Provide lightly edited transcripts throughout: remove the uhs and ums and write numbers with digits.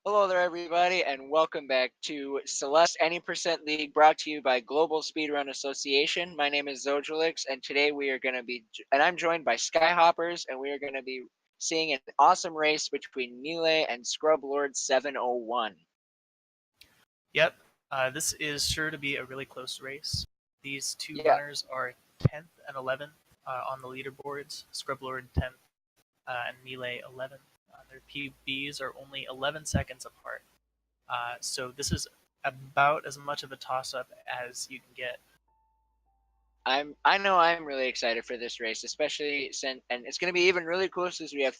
Hello there, everybody, and welcome back to Celeste Any Percent League, brought to you by Global Speedrun Association. My name is Zojalix, and today we are going to and I'm joined by Skyhoppers, and we are going to be seeing an awesome race between Millay and Scrublord701. Yep, this is sure to be a really close race. These two Yeah, runners are 10th and 11th on the leaderboards. Scrublord 10th and Millay 11th. Their PBs are only 11 seconds apart. So this is about as much of a toss-up as you can get. I know I'm really excited for this race, especially and it's going to be even really cool since we have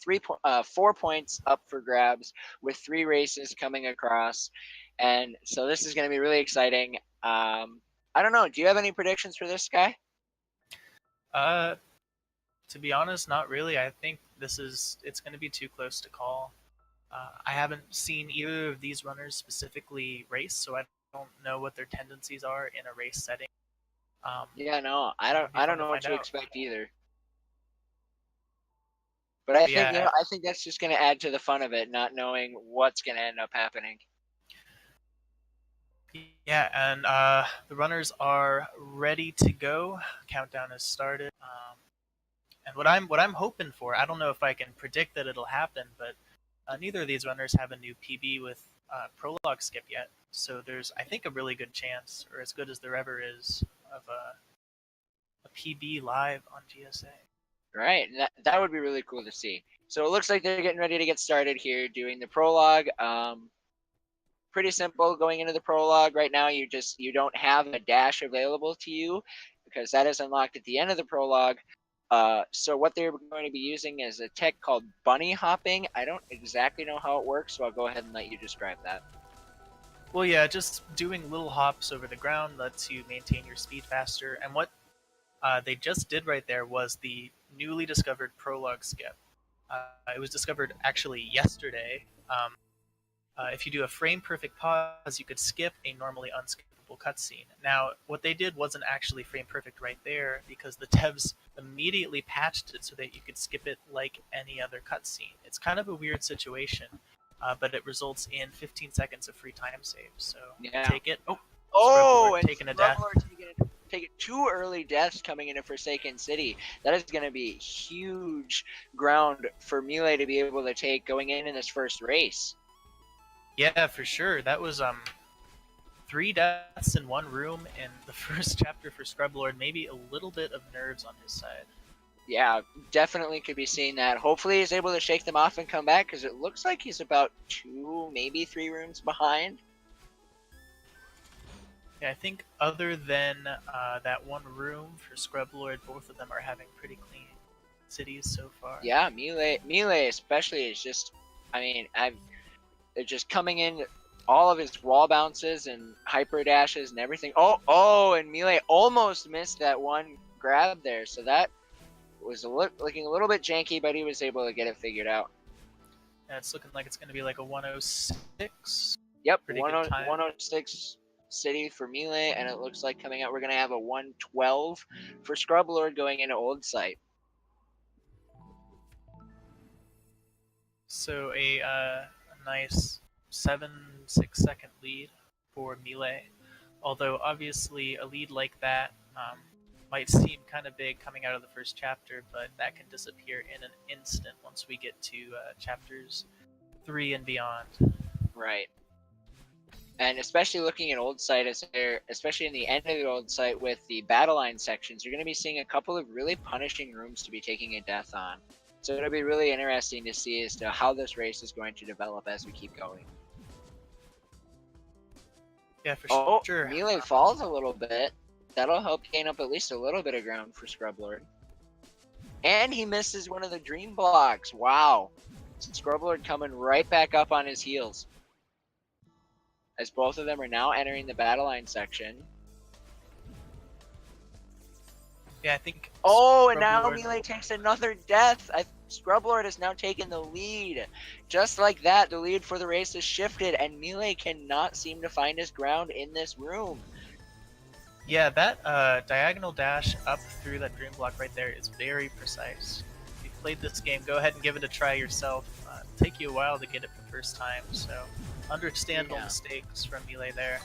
4 points up for grabs with 3 races coming across, and so this is going to be really exciting. I don't know. Do you have any predictions for this guy? Uh, to be honest, not really. I think it's going to be too close to call. I haven't seen either of these runners specifically race, so I don't know what their tendencies are in a race setting. Yeah, no, I It'll don't. be I fun don't to know what find to out. expect either. But I But think yeah, I think that's just going to add to the fun of it, not knowing what's going to end up happening. yeah, and the runners are ready to go. Countdown has started. And what I'm hoping for, I don't know if I can predict that it'll happen, but neither of these runners have a new PB with prologue skip yet. So there's, I think, a really good chance, or as good as there ever is, of a PB live on GSA. Right, and that would be really cool to see. So it looks like they're getting ready to get started here, doing the prologue. Pretty simple going into the prologue. Right now, you don't have a dash available to you because that is unlocked at the end of the prologue. So what they're going to be using is a tech called bunny hopping. I don't exactly know how it works, so I'll go ahead and let you describe that. Well, yeah, just doing little hops over the ground lets you maintain your speed faster. And what they just did right there was the newly discovered prologue skip. It was discovered actually yesterday. If you do a frame perfect pause, you could skip a normally unskippable cutscene. Now, what they did wasn't actually frame perfect right there because the devs immediately patched it so that you could skip it like any other cutscene. It's kind of a weird situation, but it results in 15 seconds of free time saves. So Yeah. take it. Oh, Oh, Scrublord and taking a death. Scrublord taking 2 early deaths coming into Forsaken City. That is going to be huge ground for Millay to be able to take going in this first race. Yeah, for sure. That was 3 deaths in one room in the first chapter for Scrublord. Maybe a little bit of nerves on his side. Yeah, definitely could be seeing that. Hopefully he's able to shake them off and come back because it looks like he's about 2, maybe 3 rooms behind. Yeah, I think other than that one room for Scrublord, both of them are having pretty clean cities so far. Yeah, Millay especially is just, I mean, they're just coming in all of his wall bounces and hyper dashes and everything. Oh, and Millay almost missed that one grab there, so that was looking a little bit janky, but he was able to get it figured out. And it's looking like it's going to be like a 106. Yep, Pretty good time. 106 city for Millay, and it looks like coming out we're going to have a 112 for Scrublord going into Old Site. So a nice 7-6 second lead for Millay. Although obviously a lead like that might seem kind of big coming out of the first chapter, but that can disappear in an instant once we get to chapters 3 and beyond. Right. And especially looking at Old Site, especially in the end of the Old Site with the battle line sections, you're going to be seeing a couple of really punishing rooms to be taking a death on. So it'll be really interesting to see as to how this race is going to develop as we keep going. Yeah, for sure. Millay falls a little bit. That'll help gain up at least a little bit of ground for Scrublord. And he misses one of the dream blocks. Wow. Scrublord coming right back up on his heels. As both of them are now entering the battle line section. Yeah, I think. Oh, and now Millay takes another death. Scrublord has now taken the lead. Just like that, the lead for the race has shifted, and Millay cannot seem to find his ground in this room. Yeah, that diagonal dash up through that dream block right there is very precise. If you've played this game, go ahead and give it a try yourself. It'll take you a while to get it the first time, so understandable Yeah. mistakes from Millay there.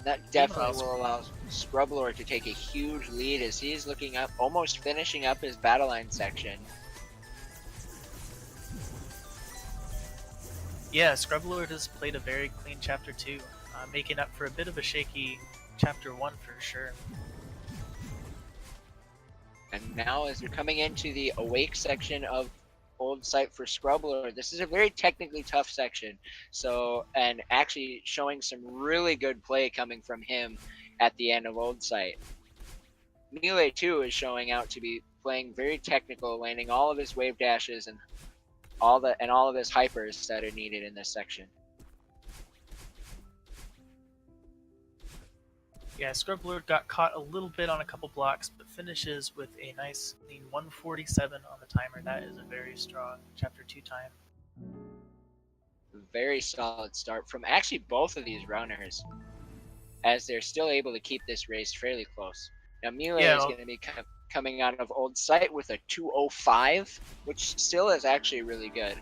That definitely Meanwhile, will allow Scrublord to take a huge lead as he's looking up, almost finishing up his battle line section. Yeah, Scrublord has played a very clean Chapter 2, making up for a bit of a shaky Chapter 1 for sure. And now as we're coming into the Awake section of Old Site for Scrublord, this is a very technically tough section. So, and actually showing some really good play coming from him at the end of Old Site. Millay too is showing out to be playing very technical, landing all of his wave dashes and all of his hypers that are needed in this section. Yeah, Scrublord got caught a little bit on a couple blocks, but finishes with a nice clean 147 on the timer. That is a very strong Chapter 2 time. Very solid start from actually both of these runners, as they're still able to keep this race fairly close. Now Millay is going to be coming out of Old Site with a 205, which still is actually really good,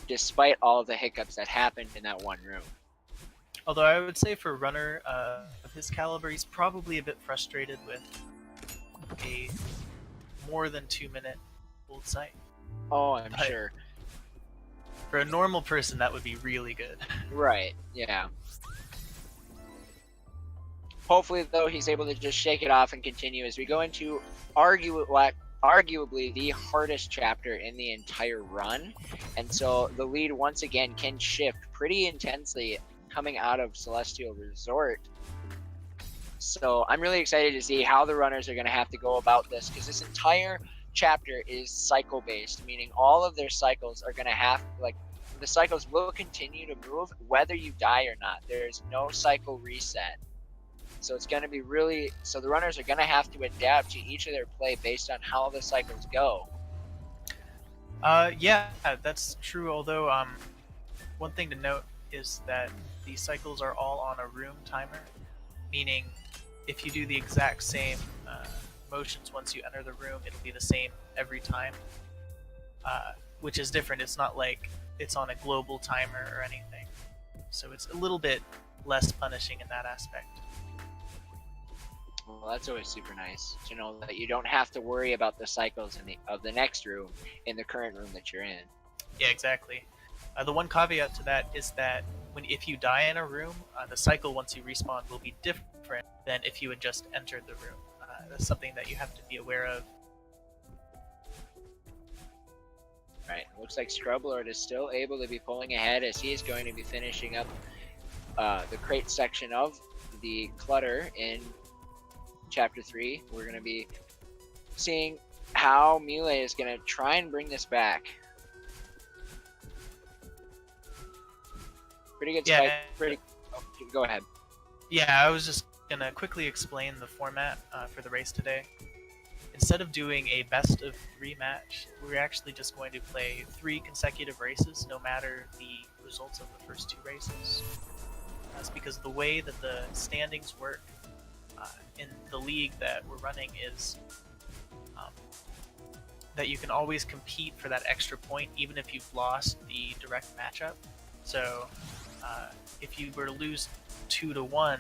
despite all of the hiccups that happened in that one room. Although I would say for a runner of his caliber, he's probably a bit frustrated with a more than 2-minute Old Site. Oh, I'm sure. For a normal person, that would be really good. Right, yeah. Hopefully, though, he's able to just shake it off and continue as we go into arguably the hardest chapter in the entire run. And so the lead once again can shift pretty intensely coming out of Celestial Resort. So I'm really excited to see how the runners are going to have to go about this, because this entire chapter is cycle based, meaning all of their cycles are going to have, like, the cycles will continue to move whether you die or not. There's no cycle reset. So it's going to be really, so the runners are going to have to adapt to each of their play based on how the cycles go. Yeah, that's true. Although one thing to note is that the cycles are all on a room timer, meaning if you do the exact same motions once you enter the room, it'll be the same every time, which is different. It's not like it's on a global timer or anything, so it's a little bit less punishing in that aspect. Well, that's always super nice to know that you don't have to worry about the cycles of the next room in the current room that you're in. Yeah, exactly. The one caveat to that is that if you die in a room, the cycle once you respawn will be different than if you had just entered the room. That's something that you have to be aware of. Right, looks like Scrublord is still able to be pulling ahead as he is going to be finishing up the crate section of the clutter in Chapter 3. We're going to be seeing how Millay is going to try and bring this back. Pretty good spike. Go ahead. Yeah, I was just going to quickly explain the format for the race today. Instead of doing a best of 3 match, we're actually just going to play 3 consecutive races, no matter the results of the first 2 races. That's because the way that the standings work in the league that we're running is that you can always compete for that extra point, even if you've lost the direct matchup. So if you were to lose 2-1,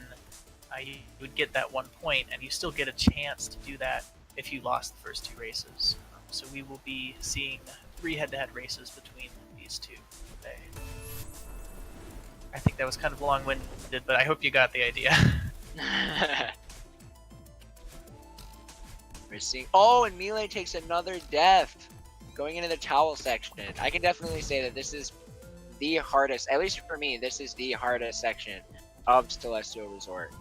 you would get that 1 point, and you still get a chance to do that if you lost the first 2 races. So we will be seeing 3 head-to-head races between these 2 today. I think that was kind of long-winded, but I hope you got the idea. We're seeing, oh, and Millay takes another death going into the towel section. I can definitely say that this is the hardest, at least for me, this is the hardest section of Celestial Resort.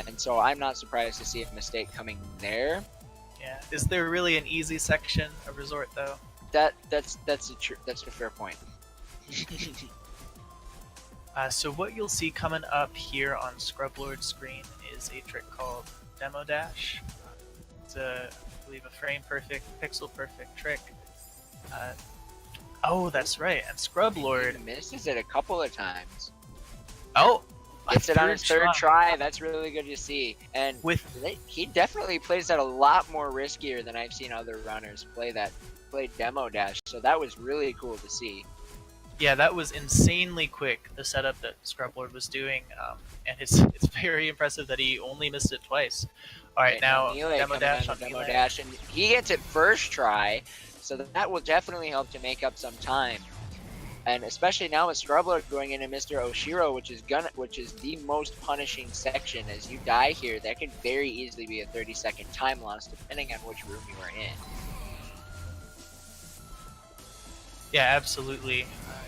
And so I'm not surprised to see a mistake coming there. Yeah. Is there really an easy section of Resort though? That's a fair point. So what you'll see coming up here on Scrublord's screen is a trick called Demo Dash. It's I believe a frame perfect, pixel perfect trick. Oh, that's right. And Scrublord misses it a couple of times. Oh, gets it on his third try. That's really good to see. And he definitely plays that a lot more riskier than I've seen other runners play Demo Dash. So that was really cool to see. Yeah, that was insanely quick, the setup that Scrublord was doing, and it's very impressive that he only missed it twice. All right, Right now, now Millay demo coming on dash the on demo Millay. dash, and he gets it first try, so that will definitely help to make up some time. And especially now with Scrublord going into Mr. Oshiro, which is the most punishing section. As you die here, that could very easily be a 30-second time loss, depending on which room you are in. Yeah, absolutely.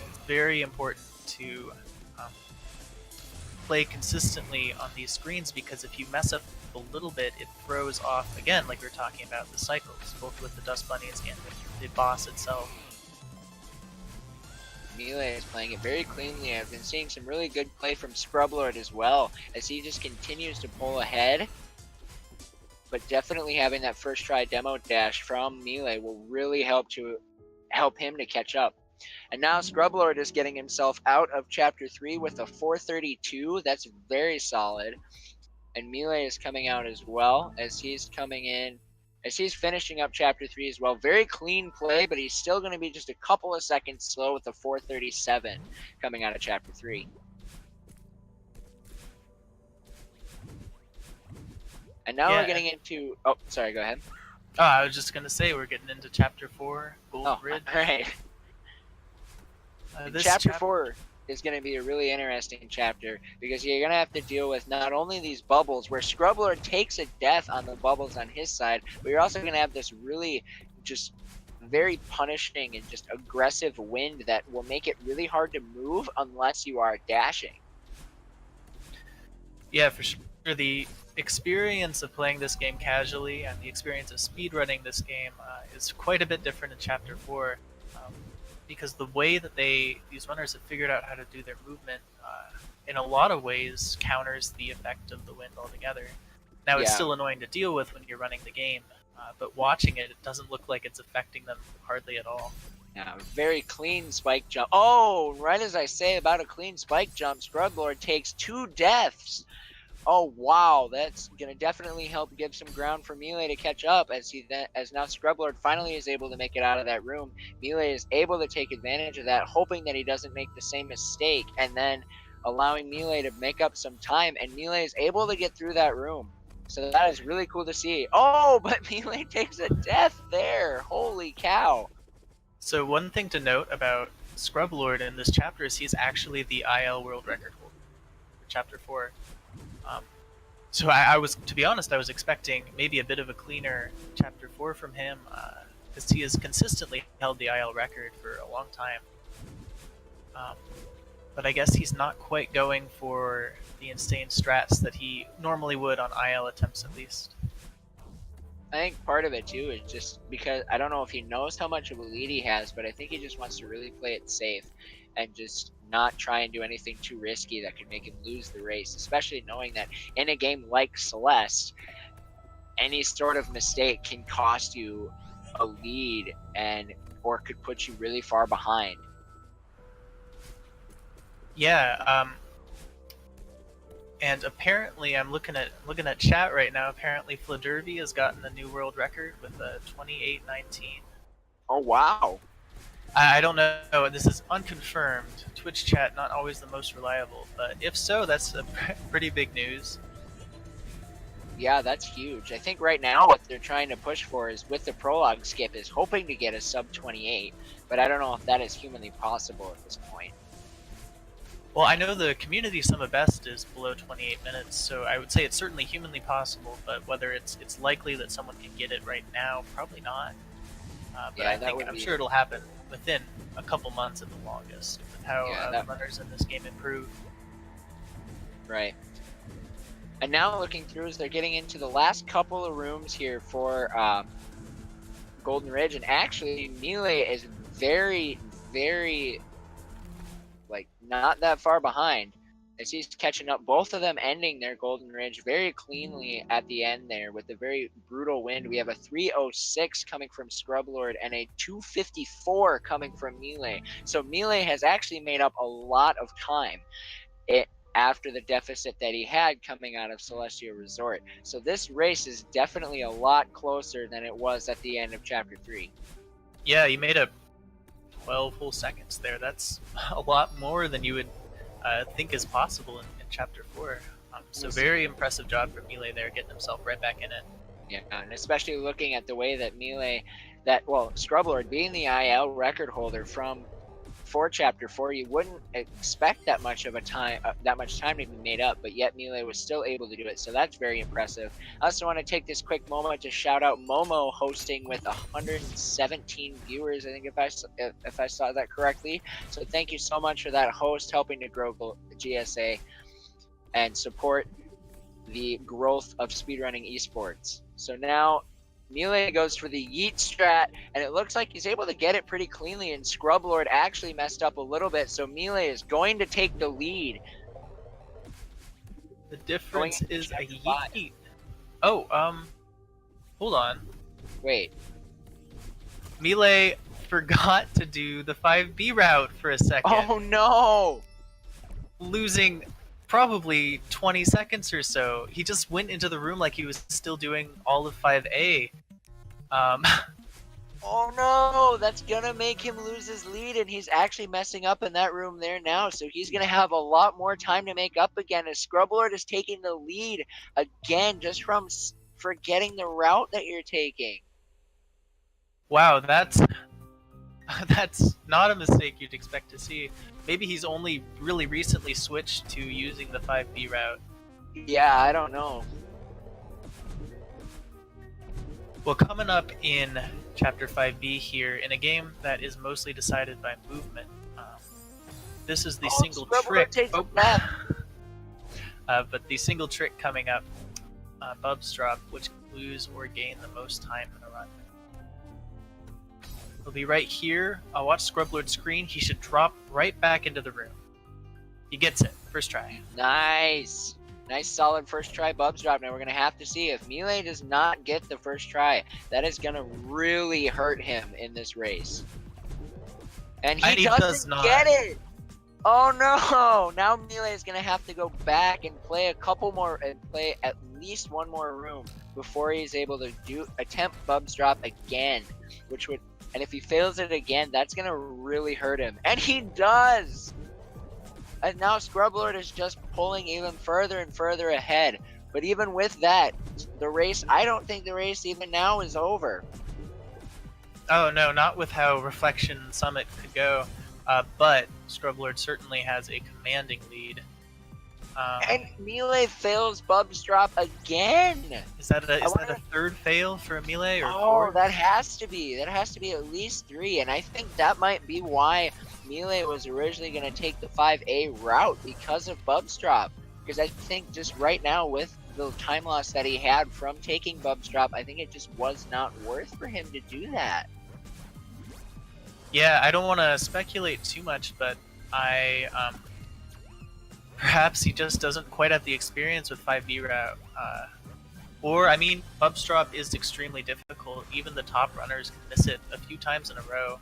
It's very important to um, play consistently on these screens, because if you mess up a little bit, it throws off, again, like we were talking about, the cycles, both with the Dust Bunnies and with the boss itself. Millay is playing it very cleanly. I've been seeing some really good play from Scrublord as well, as he just continues to pull ahead. But definitely having that first try demo dash from Millay will really help him to catch up. And now Scrublord is getting himself out of Chapter 3 with a 432. That's very solid. And Millay is coming out as well, as he's finishing up Chapter 3 as well. Very clean play, but he's still going to be just a couple of seconds slow with a 437 coming out of Chapter 3. And now we're getting into... Oh, sorry, go ahead. Oh, I was just going to say, we're getting into Chapter 4, Golden Ridge. All right. Chapter 4 is going to be a really interesting chapter, because you're going to have to deal with not only these bubbles, where Scrublord takes a death on the bubbles on his side, but you're also going to have this really just very punishing and just aggressive wind that will make it really hard to move unless you are dashing. Yeah, for sure. The experience of playing this game casually and the experience of speedrunning this game is quite a bit different in Chapter 4, because the way that these runners have figured out how to do their movement in a lot of ways counters the effect of the wind altogether. Now, it's still annoying to deal with when you're running the game, but watching it, it doesn't look like it's affecting them hardly at all. Yeah, very clean spike jump. Oh, right as I say about a clean spike jump, Scrublord takes 2 deaths. Oh wow, that's gonna definitely help give some ground for Millay to catch up, as now Scrublord finally is able to make it out of that room. Millay is able to take advantage of that, hoping that he doesn't make the same mistake, and then allowing Millay to make up some time, and Millay is able to get through that room. So that is really cool to see. Oh, but Millay takes a death there. Holy cow. So one thing to note about Scrublord in this chapter is he's actually the IL world record holder for Chapter 4. So I was, to be honest, I was expecting maybe a bit of a cleaner Chapter 4 from him, because he has consistently held the IL record for a long time. But I guess he's not quite going for the insane strats that he normally would on IL attempts, at least. I think part of it too is just because I don't know if he knows how much of a lead he has, but I think he just wants to really play it safe and just not try and do anything too risky that could make him lose the race, especially knowing that in a game like Celeste, any sort of mistake can cost you a lead or could put you really far behind. Yeah, and apparently, I'm looking at chat right now. Apparently, Fladervy has gotten a new world record with a 28:19. Oh wow! I don't know. This is unconfirmed. Twitch chat not always the most reliable, but if so, that's a pretty big news. Yeah, that's huge. I think right now what they're trying to push for is, with the prologue skip, is hoping to get a sub 28, but I don't know if that is humanly possible at this point. Well, I know the community sum of best is below 28 minutes, so I would say it's certainly humanly possible, but whether it's likely that someone can get it right now, probably not. But yeah, I'm sure it'll happen within a couple months at the longest, with how the runners in this game improve. Right. And now looking through, as they're getting into the last couple of rooms here for Golden Ridge, and actually Millay is very, very, not that far behind, as he's catching up. Both of them ending their Golden Ridge very cleanly at the end there with a very brutal wind. We have a 306 coming from Scrublord and a 254 coming from Millay. So Millay has actually made up a lot of time after the deficit that he had coming out of Celestial Resort. So this race is definitely a lot closer than it was at the end of Chapter 3. Yeah, he made up 12 whole seconds there. That's a lot more than you would think is possible in Chapter 4. So very impressive job from Millay there, getting himself right back in it. Yeah, and especially looking at the way that Millay, Scrublord being the IL record holder for Chapter 4, you wouldn't expect that much time to be made up, but yet Millay was still able to do it, so that's very impressive. I also want to take this quick moment to shout out Momo hosting with 117 viewers, I think, if I saw that correctly. So thank you so much for that host, helping to grow GSA and support the growth of speedrunning esports. So now Millay goes for the yeet strat, and it looks like he's able to get it pretty cleanly, and Scrublord actually messed up a little bit, so Millay is going to take the lead. The difference is a yeet. Oh, hold on. Wait. Millay forgot to do the 5B route for a second. Oh no! Losing probably 20 seconds or so. He just went into the room like he was still doing all of 5A. Oh no, that's gonna make him lose his lead, and he's actually messing up in that room there now, so he's gonna have a lot more time to make up again, as Scrublord is taking the lead again just from forgetting the route that you're taking. Wow, that's not a mistake you'd expect to see. Maybe he's only really recently switched to using the 5B route. Yeah, I don't know. Well, coming up in Chapter 5B here, in a game that is mostly decided by movement, this is the single trick. But the single trick coming up, Bub's Drop, which can lose or gain the most time in a run. He'll be right here. I'll watch Scrublord's screen. He should drop right back into the room. He gets it. First try. Nice. Nice solid first try Bub's Drop. Now we're going to have to see if Millay does not get the first try. That is going to really hurt him in this race. And he doesn't get it. Oh no. Now Millay is going to have to go back and play a couple more and play at least one more room before he's able to attempt Bub's Drop again, which would, and if he fails it again, that's going to really hurt him. And he does! And now Scrublord is just pulling even further and further ahead. But even with that, I don't think the race even now is over. Oh no, not with how Reflection Summit could go. But Scrublord certainly has a commanding lead. And Millay fails Bub's Drop again. Is that a third fail for Millay, or oh, fourth? That has to be. That has to be at least 3. And I think that might be why Millay was originally going to take the 5A route, because of Bub's Drop. Because I think just right now, with the time loss that he had from taking Bub's Drop, I think it just was not worth for him to do that. Yeah, I don't want to speculate too much, but perhaps he just doesn't quite have the experience with 5B route. Or, I mean, Bub's Drop is extremely difficult. Even the top runners can miss it a few times in a row.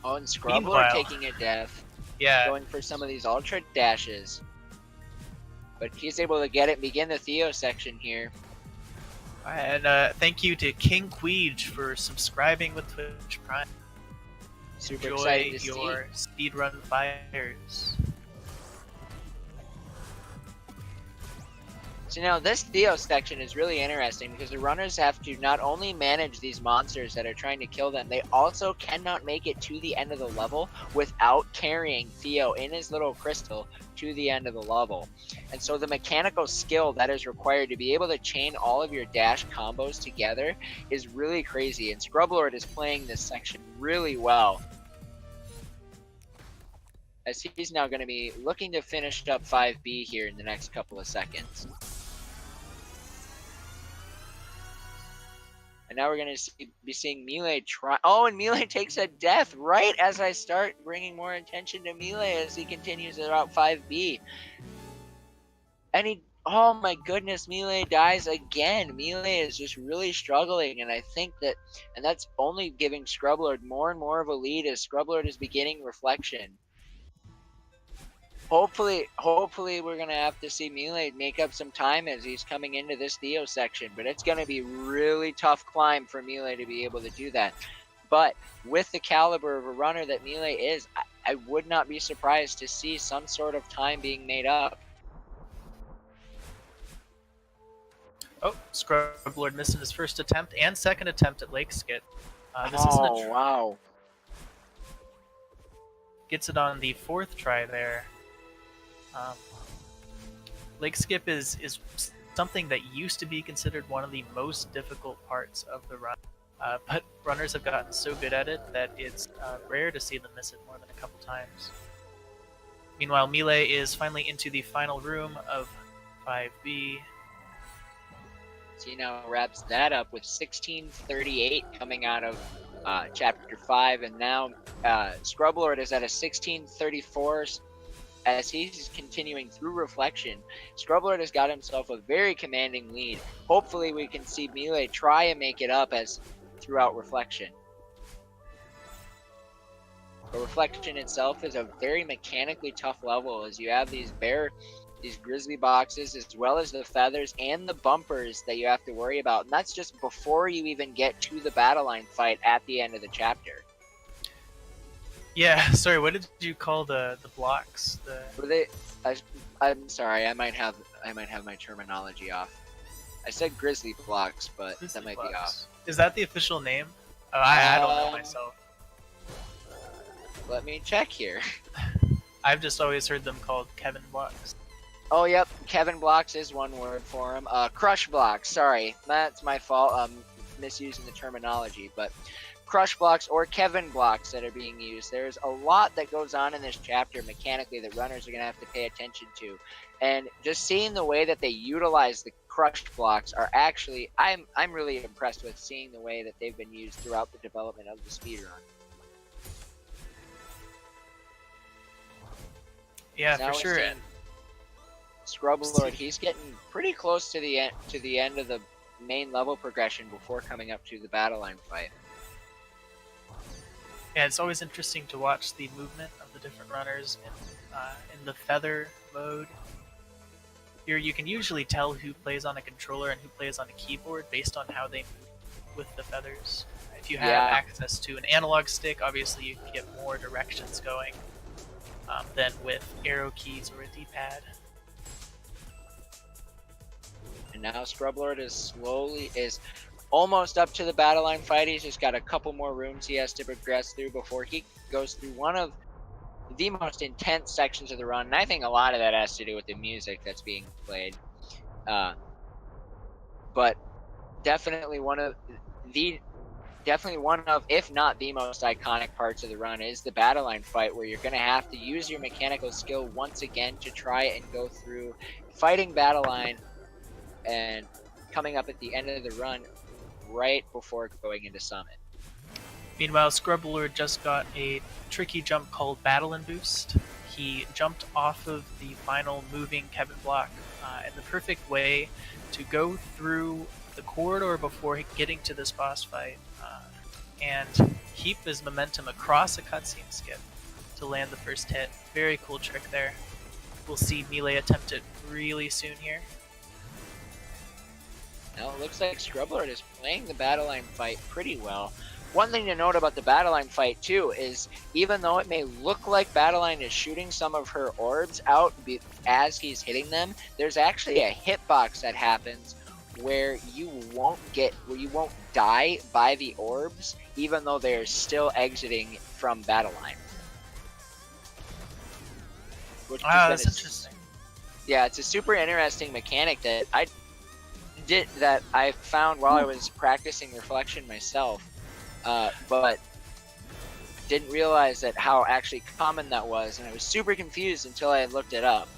Oh, and Scrublord taking a death. Yeah. Going for some of these ultra dashes. But he's able to get it and begin the Theo section here. And thank you to King Queej for subscribing with Twitch Prime. Super Enjoy excited to your speedrun fires. So now this Theo section is really interesting, because the runners have to not only manage these monsters that are trying to kill them, they also cannot make it to the end of the level without carrying Theo in his little crystal to the end of the level. And so the mechanical skill that is required to be able to chain all of your dash combos together is really crazy, and Scrublord is playing this section really well, as he's now going to be looking to finish up 5B here in the next couple of seconds. And now we're going to be seeing Millay try. Oh, and Millay takes a death right as I start bringing more attention to Millay as he continues about 5B. And oh my goodness, Millay dies again. Millay is just really struggling, and I think that's only giving Scrublord more and more of a lead as Scrublord is beginning Reflection. Hopefully we're going to have to see Millay make up some time as he's coming into this Theo section, but it's going to be really tough climb for Millay to be able to do that. But with the caliber of a runner that Millay is, I would not be surprised to see some sort of time being made up. Oh, Scrublord missing his first attempt and second attempt at Lake Skit. This isn't a wow. Gets it on the fourth try there. Lake Skip is something that used to be considered one of the most difficult parts of the run. But runners have gotten so good at it that it's rare to see them miss it more than a couple times. Meanwhile, Millay is finally into the final room of 5B. So he now wraps that up with 16:38 coming out of Chapter 5, and now Scrublord is at a 16:34 as he's continuing through Reflection. Scrublord has got himself a very commanding lead. Hopefully we can see Millay try and make it up as throughout Reflection. But Reflection itself is a very mechanically tough level, as you have these grizzly boxes, as well as the feathers and the bumpers that you have to worry about. And that's just before you even get to the battle line fight at the end of the chapter. Yeah, sorry, what did you call the blocks? I'm sorry, I might have my terminology off. I said grizzly blocks, but Grizzly that might blocks. be off. Is that the official name? Oh, I don't know myself. Let me check here. I've just always heard them called Kevin blocks. Oh, yep, Kevin blocks is one word for them. Crush blocks, sorry, that's my fault. Misusing the terminology, but crush blocks or Kevin blocks that are being used. There's a lot that goes on in this chapter mechanically that runners are going to have to pay attention to. And just seeing the way that they utilize the crushed blocks are actually, I'm really impressed with seeing the way that they've been used throughout the development of the speedrun. Yeah, Now for sure. Scrublord, he's getting pretty close to the end of the main level progression before coming up to the battle line fight. Yeah, it's always interesting to watch the movement of the different runners in the feather mode. Here you can usually tell who plays on a controller and who plays on a keyboard based on how they move with the feathers. If you have access to an analog stick, obviously you can get more directions going than with arrow keys or a D-pad. And now Scrublord is almost up to the battle line fight. He's just got a couple more rooms he has to progress through before he goes through one of the most intense sections of the run. And I think a lot of that has to do with the music that's being played. But definitely one of, if not the most iconic parts of the run is the battle line fight, where you're going to have to use your mechanical skill once again to try and go through fighting battle line and coming up at the end of the run right before going into Summit. Meanwhile, Scrublord just got a tricky jump called Battle and Boost. He jumped off of the final moving Kevin block in the perfect way to go through the corridor before getting to this boss fight and keep his momentum across a cutscene skip to land the first hit. Very cool trick there. We'll see Millay attempt it really soon here. Now it looks like Scrublord is playing the battle line fight pretty well. One thing to note about the battle line fight too is, even though it may look like battle line is shooting some of her orbs out as he's hitting them, there's actually a hitbox that happens where you won't die by the orbs, even though they're still exiting from battle line. That's interesting. Yeah, it's a super interesting mechanic that I found while I was practicing Reflection myself, but didn't realize how actually common that was, and I was super confused until I looked it up.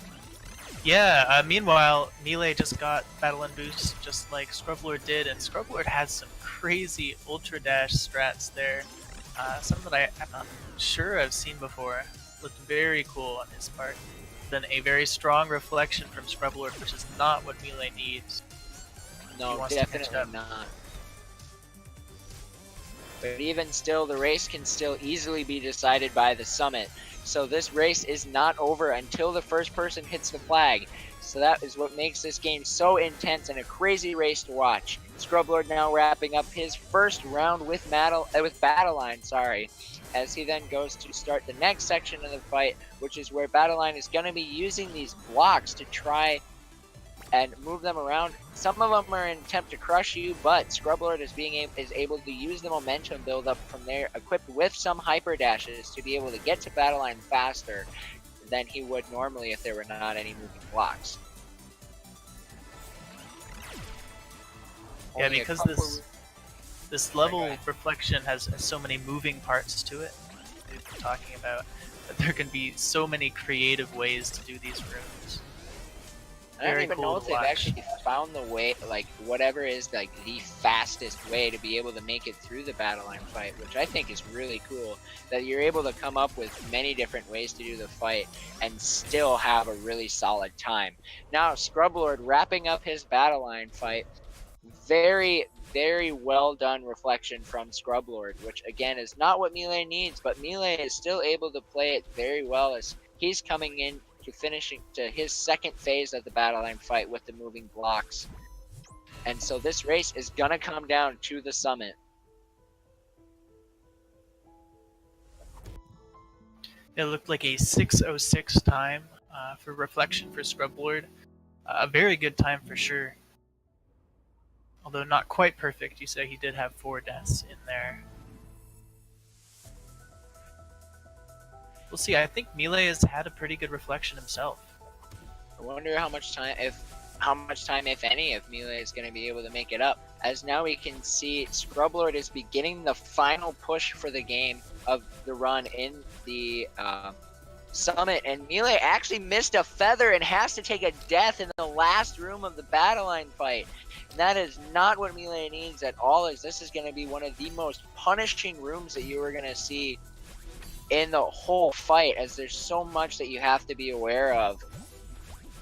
Yeah, meanwhile, Millay just got Battle and Boost just like Scrublord did, and Scrublord has some crazy Ultra Dash strats there. Some that I'm not sure I've seen before. Looked very cool on his part. Then a very strong Reflection from Scrublord, which is not what Millay needs. No, definitely not. But even still, the race can still easily be decided by the summit. So this race is not over until the first person hits the flag. So that is what makes this game so intense and a crazy race to watch. Scrublord now wrapping up his first round with Battleline, sorry, as he then goes to start the next section of the fight, which is where Battleline is going to be using these blocks to try and move them around. Some of them are in attempt to crush you, but Scrublord is able to use the momentum build up from there, equipped with some hyper dashes to be able to get to Battleline faster than he would normally if there were not any moving blocks. Yeah, because this level reflection has so many moving parts to it. We've been talking about that there can be so many creative ways to do these rooms. I don't even know if they've actually found the way, like, whatever is, like, the fastest way to be able to make it through the Battleline fight, which I think is really cool, that you're able to come up with many different ways to do the fight and still have a really solid time. Now, Scrublord wrapping up his Battleline fight. Very, very well done reflection from Scrublord, which, again, is not what Millay needs, but Millay is still able to play it very well as he's coming in to finishing to his second phase of the Battleline fight with the moving blocks. And so this race is gonna come down to the summit. It looked like a 6:06 time for reflection for Scrublord. A very good time for sure. Although not quite perfect, you say he did have 4 deaths in there. We'll see. I think Millay has had a pretty good reflection himself. I wonder how much time, if any, if Millay is going to be able to make it up. As now we can see Scrublord is beginning the final push for the game of the run in the summit, and Millay actually missed a feather and has to take a death in the last room of the Battleline fight. And that is not what Millay needs at all, as this is going to be one of the most punishing rooms that you are going to see in the whole fight, as there's so much that you have to be aware of.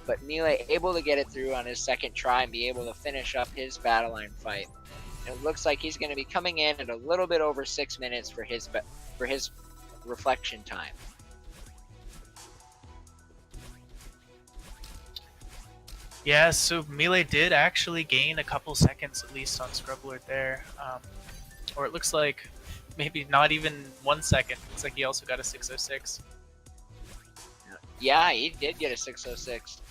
But Millay able to get it through on his second try and be able to finish up his Battleline fight. And it looks like he's going to be coming in at a little bit over 6 minutes for his reflection time. Yeah, so Millay did actually gain a couple seconds at least on Scrublord there. Or it looks like maybe not even 1 second. Looks like he also got a 6:06. Yeah, he did get a 6:06.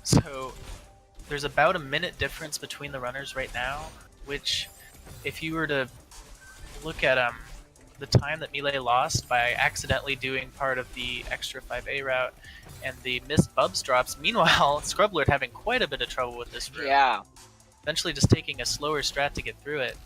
So there's about a minute difference between the runners right now, which if you were to look at the time that Millay lost by accidentally doing part of the extra 5A route and the missed bubs drops, meanwhile Scrublord having quite a bit of trouble with this route. Yeah. Eventually just taking a slower strat to get through it.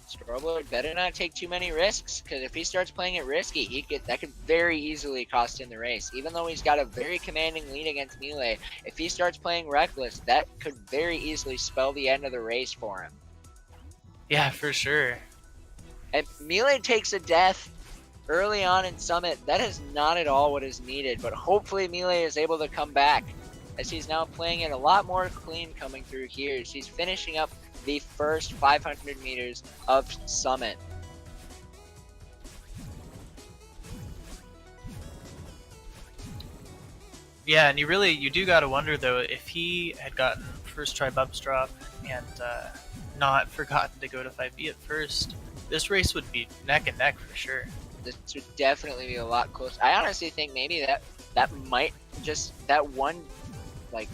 Scrublord better not take too many risks, because if he starts playing it risky, that could very easily cost him the race. Even though he's got a very commanding lead against Millay, if he starts playing reckless, that could very easily spell the end of the race for him. Yeah, for sure. And Millay takes a death early on in Summit. That is not at all what is needed, but hopefully Millay is able to come back, as he's now playing it a lot more clean coming through here, as he's finishing up the first 500 meters of Summit. Yeah, and you do gotta wonder though, if he had gotten first try bubs drop and not forgotten to go to 5B at first, this race would be neck and neck for sure. This would definitely be a lot closer. I honestly think maybe that might just, that one, like,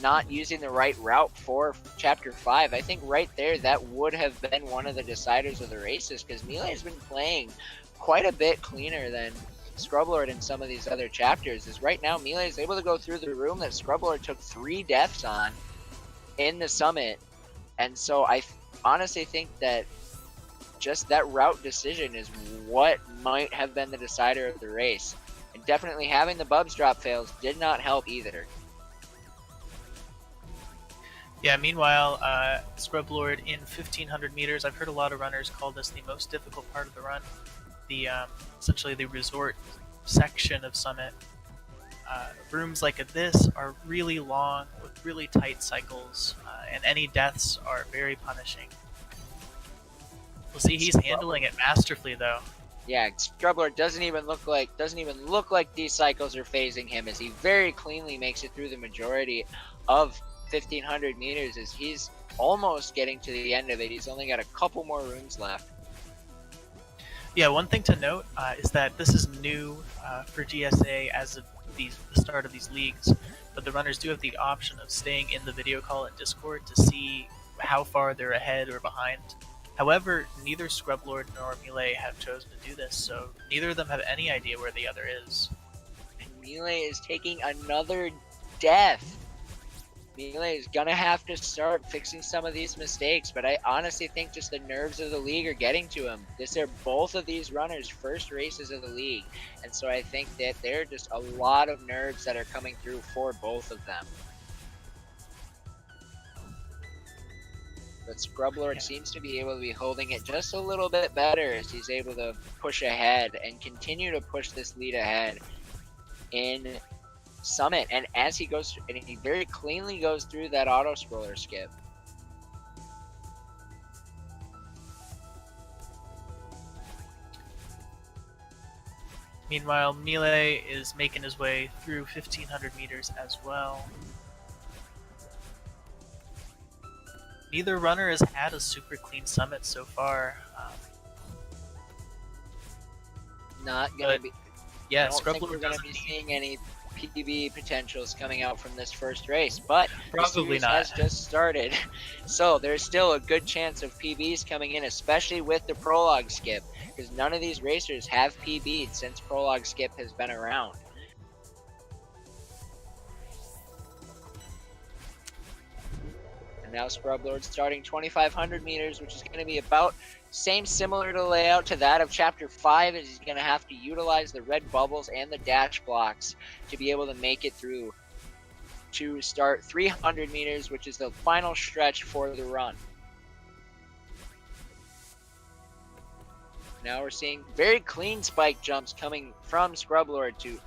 not using the right route for Chapter 5, I think right there that would have been one of the deciders of the races, because Millay has been playing quite a bit cleaner than Scrublord in some of these other chapters. Is right now Millay is able to go through the room that Scrublord took 3 deaths on in the Summit, and so I honestly think that just that route decision is what might have been the decider of the race, and definitely having the bubs drop fails did not help either. Yeah, meanwhile, Scrublord in 1500 meters, I've heard a lot of runners call this the most difficult part of the run. The essentially the resort section of Summit. Rooms like this are really long with really tight cycles, and any deaths are very punishing. We'll see, he's handling it masterfully though. Yeah, Scrublord doesn't even look like these cycles are phasing him, as he very cleanly makes it through the majority of 1500 meters is he's almost getting to the end of it. He's only got a couple more rooms left. Yeah, one thing to note is that this is new for GSA as of the start of these leagues, but the runners do have the option of staying in the video call at Discord to see how far they're ahead or behind. However, neither Scrublord nor Millay have chosen to do this, so neither of them have any idea where the other is. And Millay is taking another death. Millay is gonna have to start fixing some of these mistakes, but I honestly think just the nerves of the league are getting to him. These are both of these runners' first races of the league, and so I think that there are just a lot of nerves that are coming through for both of them. But Scrublord seems to be able to be holding it just a little bit better as he's able to push ahead and continue to push this lead ahead in Summit. And as he goes, and he very cleanly goes through that auto scroller skip. Meanwhile, Millay is making his way through 1500 meters as well. Neither runner has had a super clean summit so far. Not gonna be. Yeah, I don't think we're gonna be seeing any PB potentials coming out from this first race, but probably not. Has just started, so there's still a good chance of PBs coming in, especially with the prologue skip, because none of these racers have PB'd since prologue skip has been around. And now Scrublord's starting 2,500 meters, which is going to be about similar to layout to that of Chapter 5, as he's going to have to utilize the red bubbles and the dash blocks to be able to make it through to start 300 meters, which is the final stretch for the run. Now we're seeing very clean spike jumps coming from Scrublord to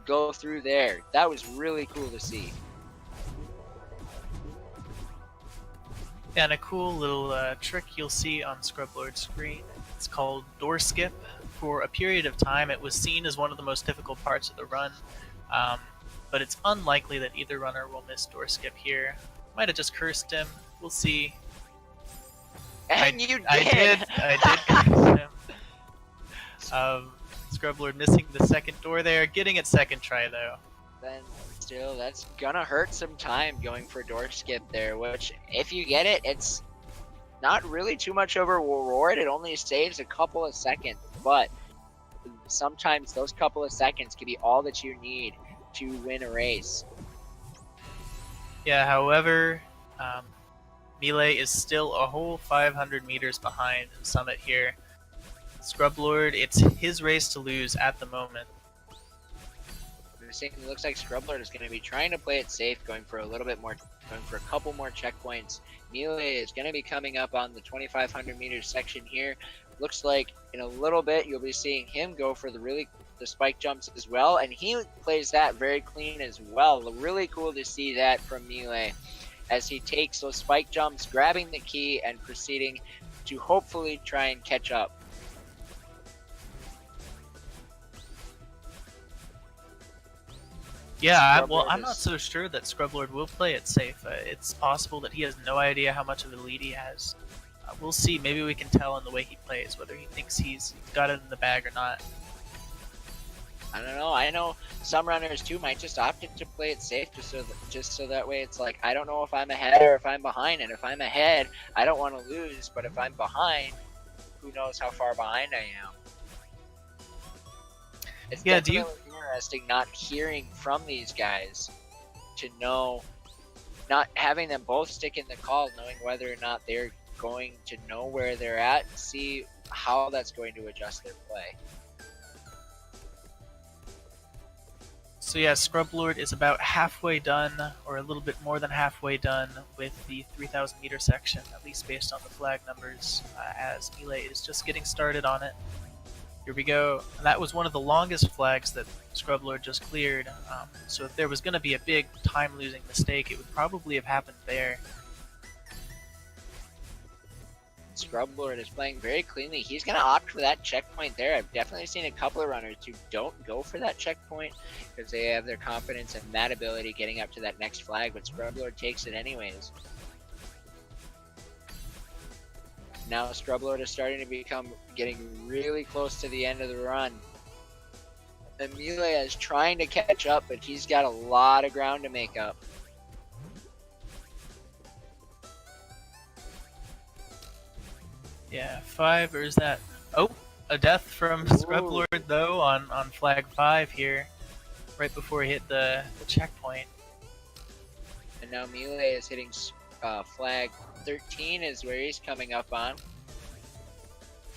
go through there. That was really cool to see. And a cool little trick you'll see on Scrublord's screen. It's called door skip. For a period of time, it was seen as one of the most difficult parts of the run, but it's unlikely that either runner will miss door skip here. Might have just cursed him. We'll see. And you did! I did curse him. Scrublord missing the second door there, getting it second try though. Then still, that's gonna hurt some time going for door skip there, which if you get it, it's not really too much of a reward. It only saves a couple of seconds, but sometimes those couple of seconds can be all that you need to win a race. Yeah, however, Millay is still a whole 500 meters behind in Summit here. Scrublord, it's his race to lose at the moment. It looks like Scrublord is going to be trying to play it safe, going for a little bit more, going for a couple more checkpoints. Millay is going to be coming up on the 2,500 meters section here. Looks like in a little bit you'll be seeing him go for the spike jumps as well, and he plays that very clean as well. Really cool to see that from Millay as he takes those spike jumps, grabbing the key and proceeding to hopefully try and catch up. Yeah, well, I'm not so sure that Scrublord will play it safe. It's possible that he has no idea how much of a lead he has. We'll see. Maybe we can tell in the way he plays whether he thinks he's got it in the bag or not. I don't know. I know some runners too might just opt to play it safe just so that way it's like, I don't know if I'm ahead or if I'm behind, and if I'm ahead, I don't want to lose, but if I'm behind, who knows how far behind I am. It's definitely interesting not hearing from these guys to know, not having them both stick in the call, knowing whether or not they're going to know where they're at, see how that's going to adjust their play. So yeah, Scrublord is about halfway done, or a little bit more than halfway done with the 3,000 meter section, at least based on the flag numbers, as Millay is just getting started on it. Here we go. And that was one of the longest flags that Scrublord just cleared, so if there was going to be a big time-losing mistake, it would probably have happened there. Scrublord is playing very cleanly. He's going to opt for that checkpoint there. I've definitely seen a couple of runners who don't go for that checkpoint because they have their confidence in that ability getting up to that next flag, but Scrublord takes it anyways. Now Scrublord is starting to getting really close to the end of the run. And Millay is trying to catch up, but he's got a lot of ground to make up. Yeah, 5, or is that... Oh, a death from Scrublord, though, on flag 5 here, right before he hit the checkpoint. And now Millay is hitting flag 13 is where he's coming up on.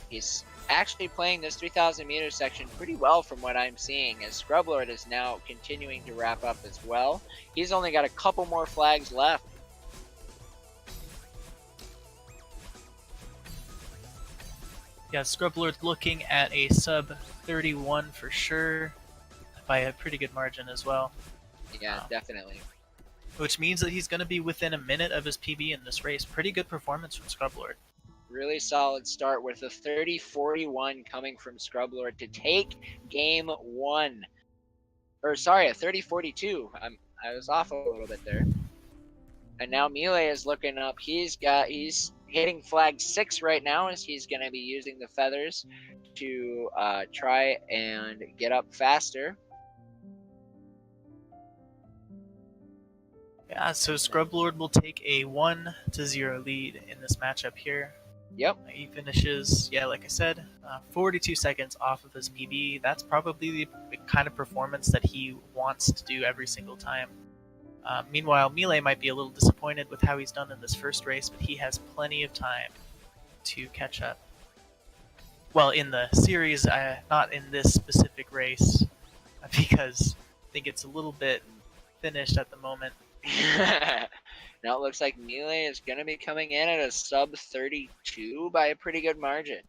He's actually playing this 3,000 meter section pretty well from what I'm seeing, as Scrublord is now continuing to wrap up as well. He's only got a couple more flags left. Yeah, Scrublord looking at a sub 31 for sure, by a pretty good margin as well. Yeah, definitely. Which means that he's going to be within a minute of his PB in this race. Pretty good performance from Scrublord. Really solid start with a 30-41 coming from Scrublord to take game 1. Or sorry, a 30-42. I was off a little bit there. And now Millay is looking up. He's hitting flag 6 right now, as he's going to be using the feathers to try and get up faster. Yeah, so Scrublord will take a 1-0 lead in this matchup here. Yep. He finishes, yeah, like I said, 42 seconds off of his PB. That's probably the kind of performance that he wants to do every single time. Meanwhile, Millay might be a little disappointed with how he's done in this first race, but he has plenty of time to catch up. Well, in the series, not in this specific race, because I think it's a little bit finished at the moment. Now it looks like Millay is going to be coming in at a sub 32 by a pretty good margin.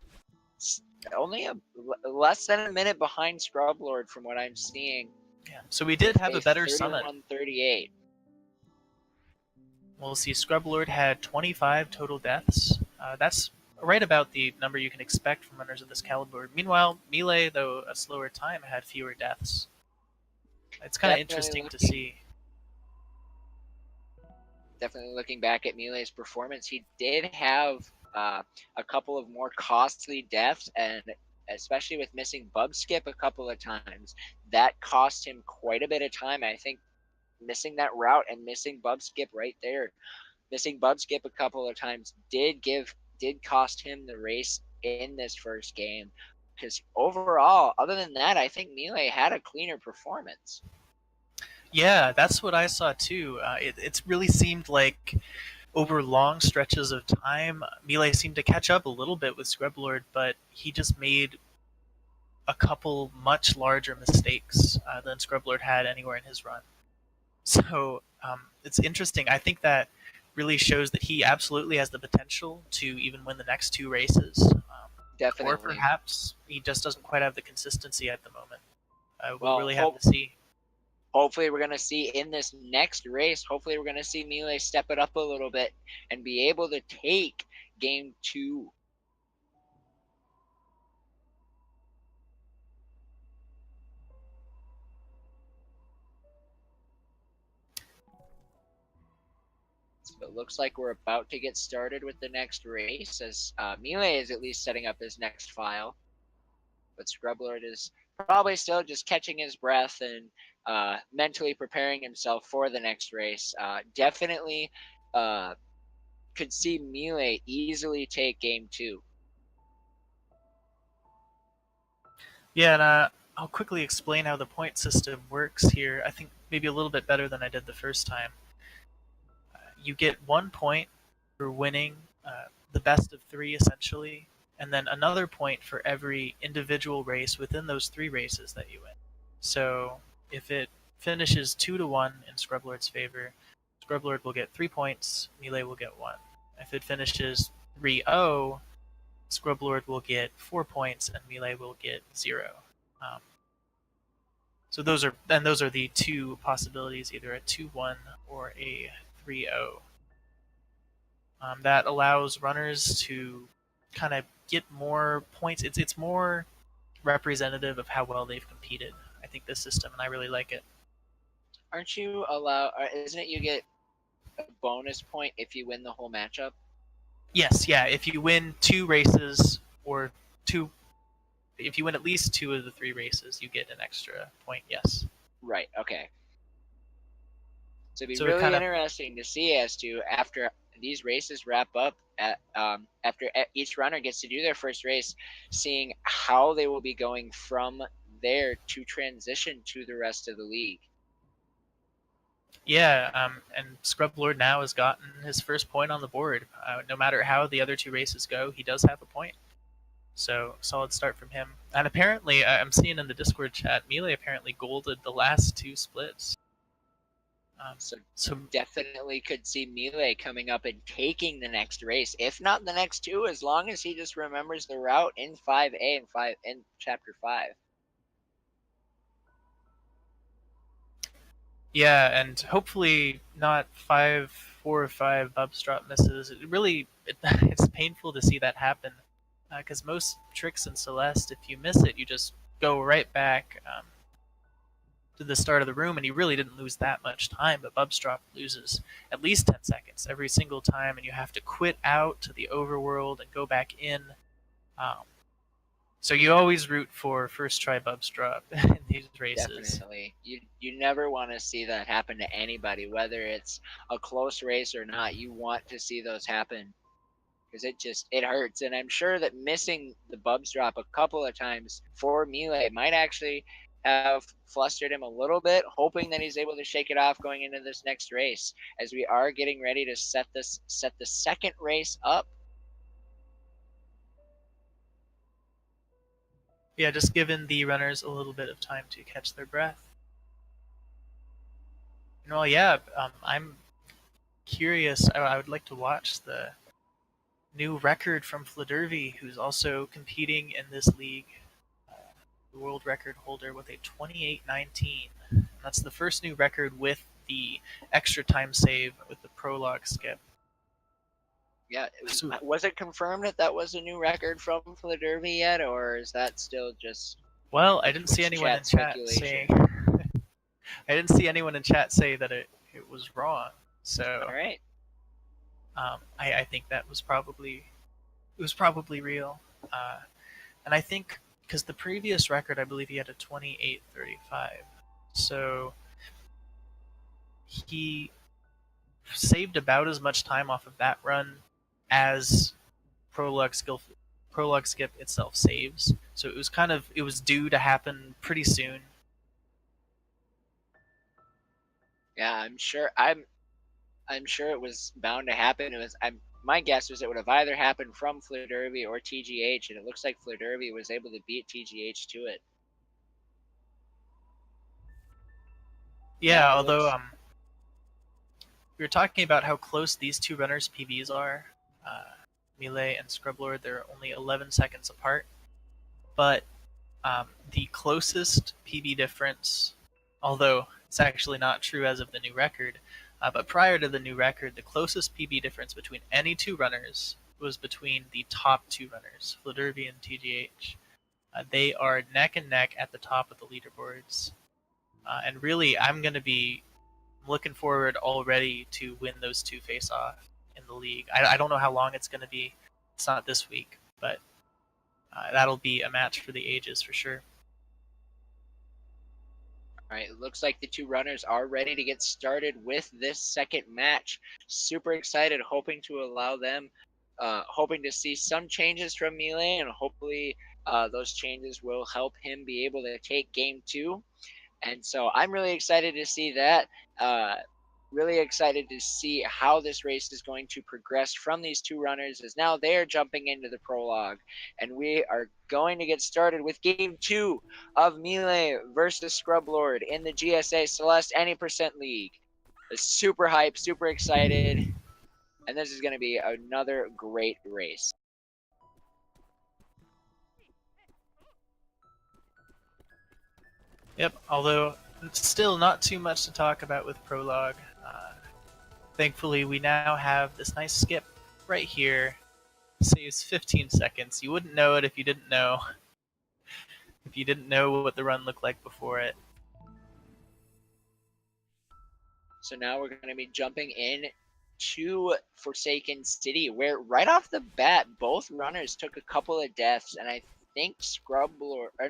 It's only less than a minute behind Scrublord from what I'm seeing. Yeah, so we did have a better summit. 31-38. We'll see Scrublord had 25 total deaths. That's right about the number you can expect from runners of this caliber. Meanwhile, Millay, though a slower time, had fewer deaths. It's kind of interesting to see. Definitely looking back at Millay's performance, he did have a couple of more costly deaths, and especially with missing bub skip a couple of times, that cost him quite a bit of time. I think missing that route and missing bub skip right there, missing bub skip a couple of times did cost him the race in this first game. Because overall, other than that, I think Millay had a cleaner performance. Yeah, that's what I saw too. It really seemed like over long stretches of time, Millay seemed to catch up a little bit with Scrublord, but he just made a couple much larger mistakes than Scrublord had anywhere in his run. So it's interesting. I think that really shows that he absolutely has the potential to even win the next 2 races. Definitely. Or perhaps he just doesn't quite have the consistency at the moment. We'll really have to see. Hopefully we're going to see in this next race, hopefully we're going to see Millay step it up a little bit and be able to take game 2. So it looks like we're about to get started with the next race, as Millay is at least setting up his next file. But Scrublord is probably still just catching his breath and mentally preparing himself for the next race. Definitely could see Millay easily take game 2. Yeah, and I'll quickly explain how the point system works here. I think maybe a little bit better than I did the first time. You get 1 point for winning the best of 3, essentially, and then another point for every individual race within those 3 races that you win. So if it finishes 2-1 in Scrublord's favor, Scrublord will get 3 points, Millay will get 1. If it finishes 3-0, Scrublord will get 4 points and Millay will get 0. So those are the 2 possibilities, either a 2-1 or a 3-0. That allows runners to kind of get more points. It's more representative of how well they've competed. I think this system, and I really like it. Aren't you allowed? Isn't it you get a bonus point if you win the whole matchup? Yes, yeah. If you win 2 races or if you win at least 2 of the 3 races, you get an extra point. Yes. Right. Okay. So it'd be So it really kind of interesting to see as to after these races wrap up, after each runner gets to do their first race, seeing how they will be going from there to transition to the rest of the league. yeah. And Scrublord now has gotten his first point on the board. No matter how the other 2 races go, he does have a point. So solid start from him. And apparently, I'm seeing in the Discord chat, Millay apparently golded the last 2 splits. So definitely could see Millay coming up and taking the next race, if not the next 2, as long as he just remembers the route in 5A and in Chapter 5. Yeah, and hopefully not 4 or 5 bubs drop misses. It's painful to see that happen, because most tricks in Celeste, if you miss it, you just go right back to the start of the room, and you really didn't lose that much time. But bubs drop loses at least 10 seconds every single time, and you have to quit out to the overworld and go back in. So you always root for first try bubs drop in these races. Definitely. You never want to see that happen to anybody, whether it's a close race or not. You want to see those happen because it hurts. And I'm sure that missing the bubs drop a couple of times for Millay might actually have flustered him a little bit, hoping that he's able to shake it off going into this next race, as we are getting ready to set the second race up. Yeah, just giving the runners a little bit of time to catch their breath. Well, yeah, I'm curious. I would like to watch the new record from Fledervy, who's also competing in this league. The world record holder with a 28:19. That's the first new record with the extra time save with the prologue skip. Yeah, was it confirmed that was a new record from Fledervy yet, or is that still just? Well, I didn't see anyone in chat saying. I didn't see anyone in chat say that it was wrong. So, all right. I think that was probably real, and I think because the previous record, I believe he had a 28:35, so he saved about as much time off of that run as prologue skip itself saves. So it was due to happen pretty soon. Yeah, I'm sure it was bound to happen. My guess was it would have either happened from Fledervy or TGH, and it looks like Fledervy was able to beat TGH to it. Yeah, although we were talking about how close these 2 runners' PBs are. Millay and Scrublord, they're only 11 seconds apart. But the closest PB difference, although it's actually not true as of the new record, but prior to the new record, the closest PB difference between any 2 runners was between the top 2 runners, Fledervy and TGH. They are neck and neck at the top of the leaderboards. And really, I'm going to be looking forward already to win those 2 face-off in the league. I don't know how long it's going to be. It's not this week, but that'll be a match for the ages for sure. All right, it looks like the 2 runners are ready to get started with this second match. Super excited, hoping to allow them, hoping to see some changes from Millay, and hopefully those changes will help him be able to take game 2. And so I'm really excited to see that. Really excited to see how this race is going to progress from these 2 runners, as now they're jumping into the prologue. And we are going to get started with game 2 of Millay versus Scrublord in the GSA Celeste Any Percent League. It's super hype, super excited. And this is going to be another great race. Yep, although it's still not too much to talk about with prologue. Thankfully, we now have this nice skip right here. saves 15 seconds. You wouldn't know it if you didn't know. If you didn't know what the run looked like before it. So now we're going to be jumping in to Forsaken City, where right off the bat, both runners took a couple of deaths, and I think I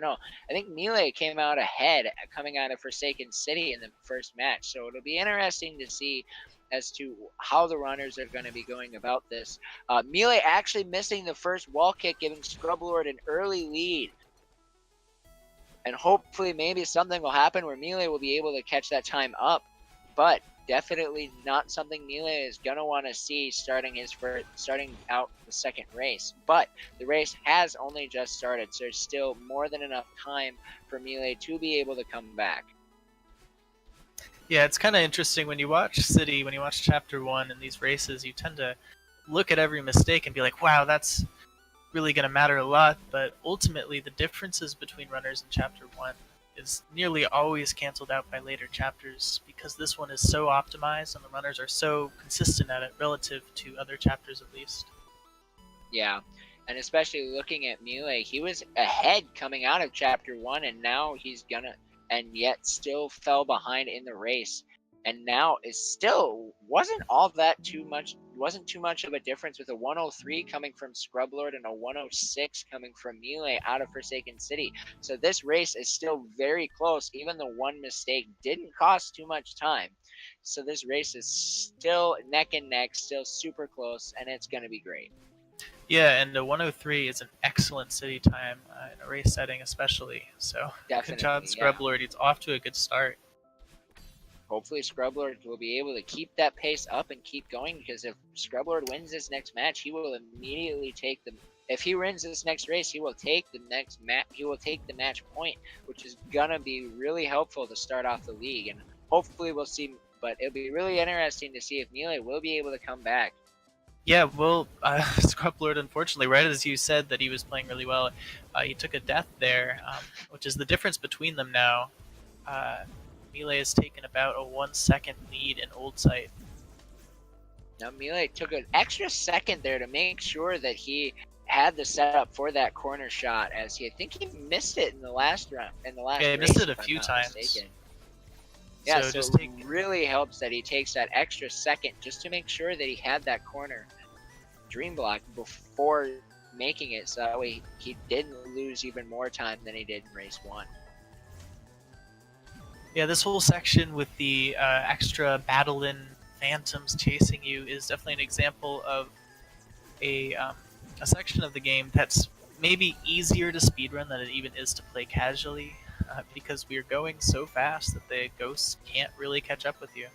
think Millay came out ahead coming out of Forsaken City in the first match. So it'll be interesting to see as to how the runners are going to be going about this. Millay actually missing the first wall kick, giving Scrublord an early lead. And hopefully maybe something will happen where Millay will be able to catch that time up. But definitely not something Millay is going to want to see starting out the second race. But the race has only just started, so there's still more than enough time for Millay to be able to come back. Yeah, it's kind of interesting when you watch City, when you watch Chapter 1 in these races, you tend to look at every mistake and be like, wow, that's really going to matter a lot. But ultimately, the differences between runners in Chapter 1 is nearly always canceled out by later chapters because this one is so optimized and the runners are so consistent at it relative to other chapters at least. Yeah, and especially looking at Millay, he was ahead coming out of Chapter 1 and now he's gonna, and yet still fell behind in the race. And now it still wasn't too much of a difference with a 103 coming from Scrublord and a 106 coming from Millay out of Forsaken City. So this race is still very close. Even the one mistake didn't cost too much time. So this race is still neck and neck, still super close, and it's going to be great. Yeah, and the 103 is an excellent city time in a race setting especially. So Definitely, good job, Scrublord. Yeah. It's off to a good start. Hopefully Scrublord will be able to keep that pace up and keep going, because if Scrublord wins this next match, he will immediately take if he wins this next race, he will take the next match. He will take the match point, which is gonna be really helpful to start off the league. And hopefully we'll see. But it'll be really interesting to see if Millay will be able to come back. Yeah, well, Scrublord, unfortunately, right as you said that he was playing really well, he took a death there, which is the difference between them now. Millay has taken about a 1 second lead in Old Site. Now Millay took an extra second there to make sure that he had the setup for that corner shot, as I think he missed it in the last round. Yeah, he missed it a few times. Yeah, so it really helps that he takes that extra second just to make sure that he had that corner dream block before making it, so that way he didn't lose even more time than he did in race 1. Yeah, this whole section with the extra battle-in phantoms chasing you is definitely an example of a section of the game that's maybe easier to speedrun than it even is to play casually, because we're going so fast that the ghosts can't really catch up with you.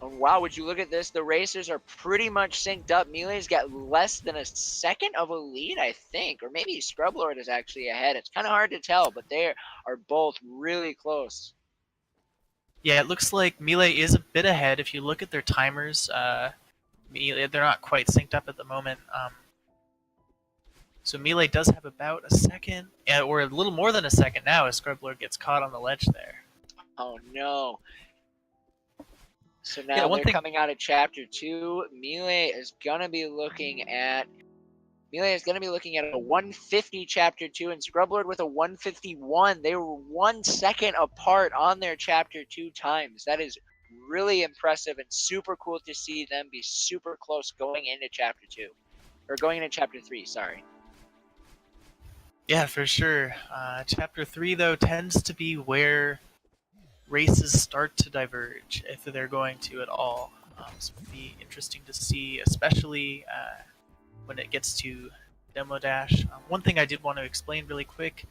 Oh, wow, would you look at this? The racers are pretty much synced up. Millay's got less than a second of a lead, I think. Or maybe Scrublord is actually ahead. It's kind of hard to tell, but they are both really close. Yeah, it looks like Millay is a bit ahead. If you look at their timers, they're not quite synced up at the moment. So Millay does have about a second, or a little more than a second now, as Scrublord gets caught on the ledge there. Oh, no. So now they're coming out of Chapter 2. Millay is going to be looking at a 150 Chapter 2, and Scrublord with a 151. They were 1 second apart on their Chapter 2 times. That is really impressive and super cool to see them be super close going into Chapter 2. Or going into Chapter 3, sorry. Yeah, for sure. Chapter 3, though, tends to be where races start to diverge, if they're going to at all. So it'll be interesting to see, especially when it gets to Demo Dash. One thing I did want to explain really quick,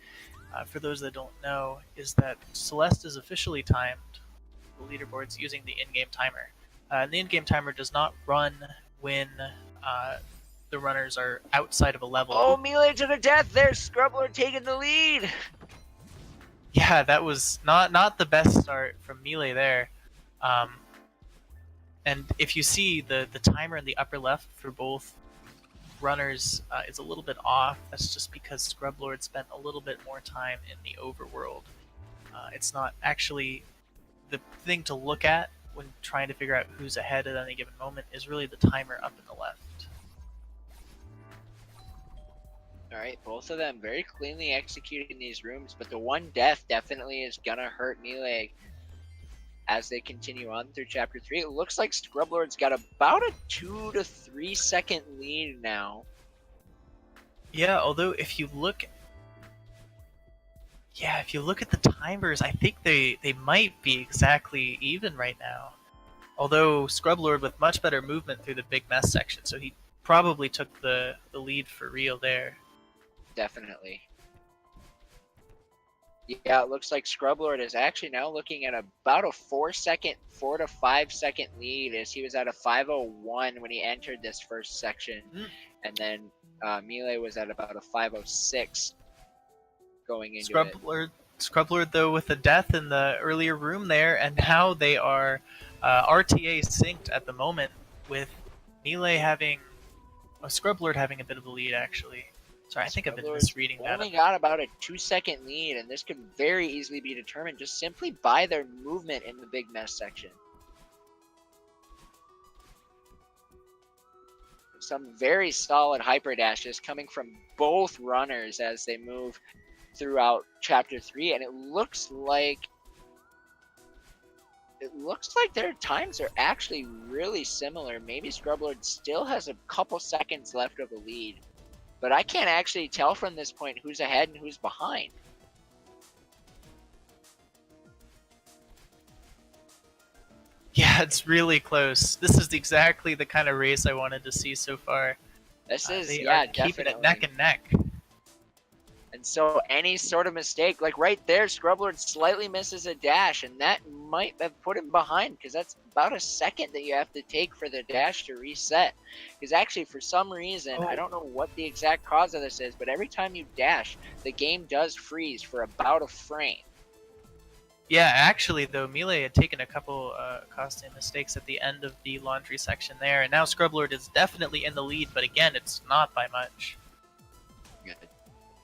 for those that don't know, is that Celeste is officially timed, the leaderboards, using the in-game timer. And the in-game timer does not run when the runners are outside of a level. Oh, Millay took a death there! Scrublord taking the lead! Yeah, that was not the best start from Millay there. And if you see the timer in the upper left for both runners is a little bit off, that's just because Scrublord spent a little bit more time in the overworld. It's not actually the thing to look at when trying to figure out who's ahead at any given moment is really the timer up in the left. All right, both of them very cleanly executing these rooms, but the one death definitely is gonna hurt Millay as they continue on through chapter 3. It looks like Scrublord's got about a 2 to 3 second lead now. Yeah, although if you look at the timers, I think they might be exactly even right now. Although Scrublord with much better movement through the big mess section, so he probably took the lead for real there. Definitely. Yeah, it looks like Scrublord is actually now looking at about a 4 to 5 second lead, as he was at a 5:01 when he entered this first section, and then Millay was at about a 5:06 going into it. Scrublord though with a death in the earlier room there, and now they are RTA synced at the moment, with Millay having Scrublord having a bit of a lead actually. Sorry, I think I've been misreading that. Only got about a 2 second lead, and this could very easily be determined just simply by their movement in the big mess section. Some very solid hyper dashes coming from both runners as they move throughout chapter 3, and it looks like their times are actually really similar. Maybe Scrublord still has a couple seconds left of a lead, but I can't actually tell from this point who's ahead and who's behind. Yeah, it's really close. This is exactly the kind of race I wanted to see so far. This is, they yeah, are keeping definitely it neck and neck. And so any sort of mistake, like right there, Scrublord slightly misses a dash, and that might have put him behind, because that's about a second that you have to take for the dash to reset. Because actually, for some reason, I don't know what the exact cause of this is, but every time you dash, the game does freeze for about a frame. Yeah, actually, though, Millay had taken a couple costing mistakes at the end of the laundry section there, and now Scrublord is definitely in the lead, but again, it's not by much. Good.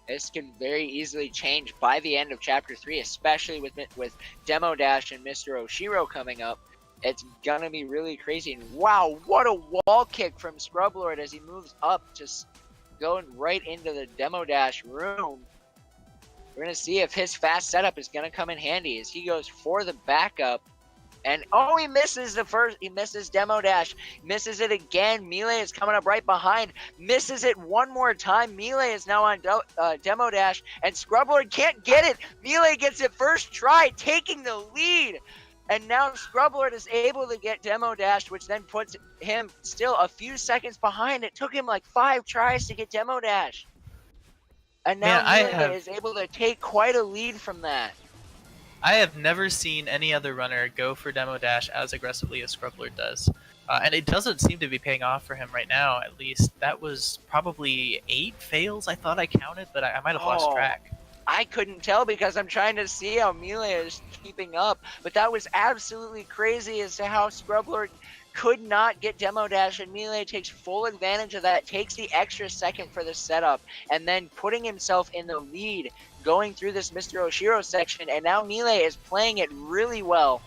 This can very easily change by the end of chapter 3, especially with Demo Dash and Mr. Oshiro coming up. It's gonna be really crazy. And wow, what a wall kick from Scrublord as he moves up, just going right into the Demo Dash room. We're gonna see if his fast setup is gonna come in handy as he goes for the backup. And oh, he misses he misses Demo Dash, misses it again. Millay is coming up right behind, misses it one more time. Millay is now on Demo Dash, and Scrublord can't get it. Millay gets it first try, taking the lead. And now Scrublord is able to get Demo Dash, which then puts him still a few seconds behind. It took him like 5 tries to get Demo Dash. And now Millay is able to take quite a lead from that. I have never seen any other runner go for Demo Dash as aggressively as Scrublord does. And it doesn't seem to be paying off for him right now, at least. That was probably 8 fails I thought I counted, but I might have lost track. I couldn't tell because I'm trying to see how Millay is keeping up. But that was absolutely crazy as to how Scrublord could not get Demo Dash, and Millay takes full advantage of that, takes the extra second for the setup, and then putting himself in the lead going through this Mr. Oshiro section. And now Millay is playing it really well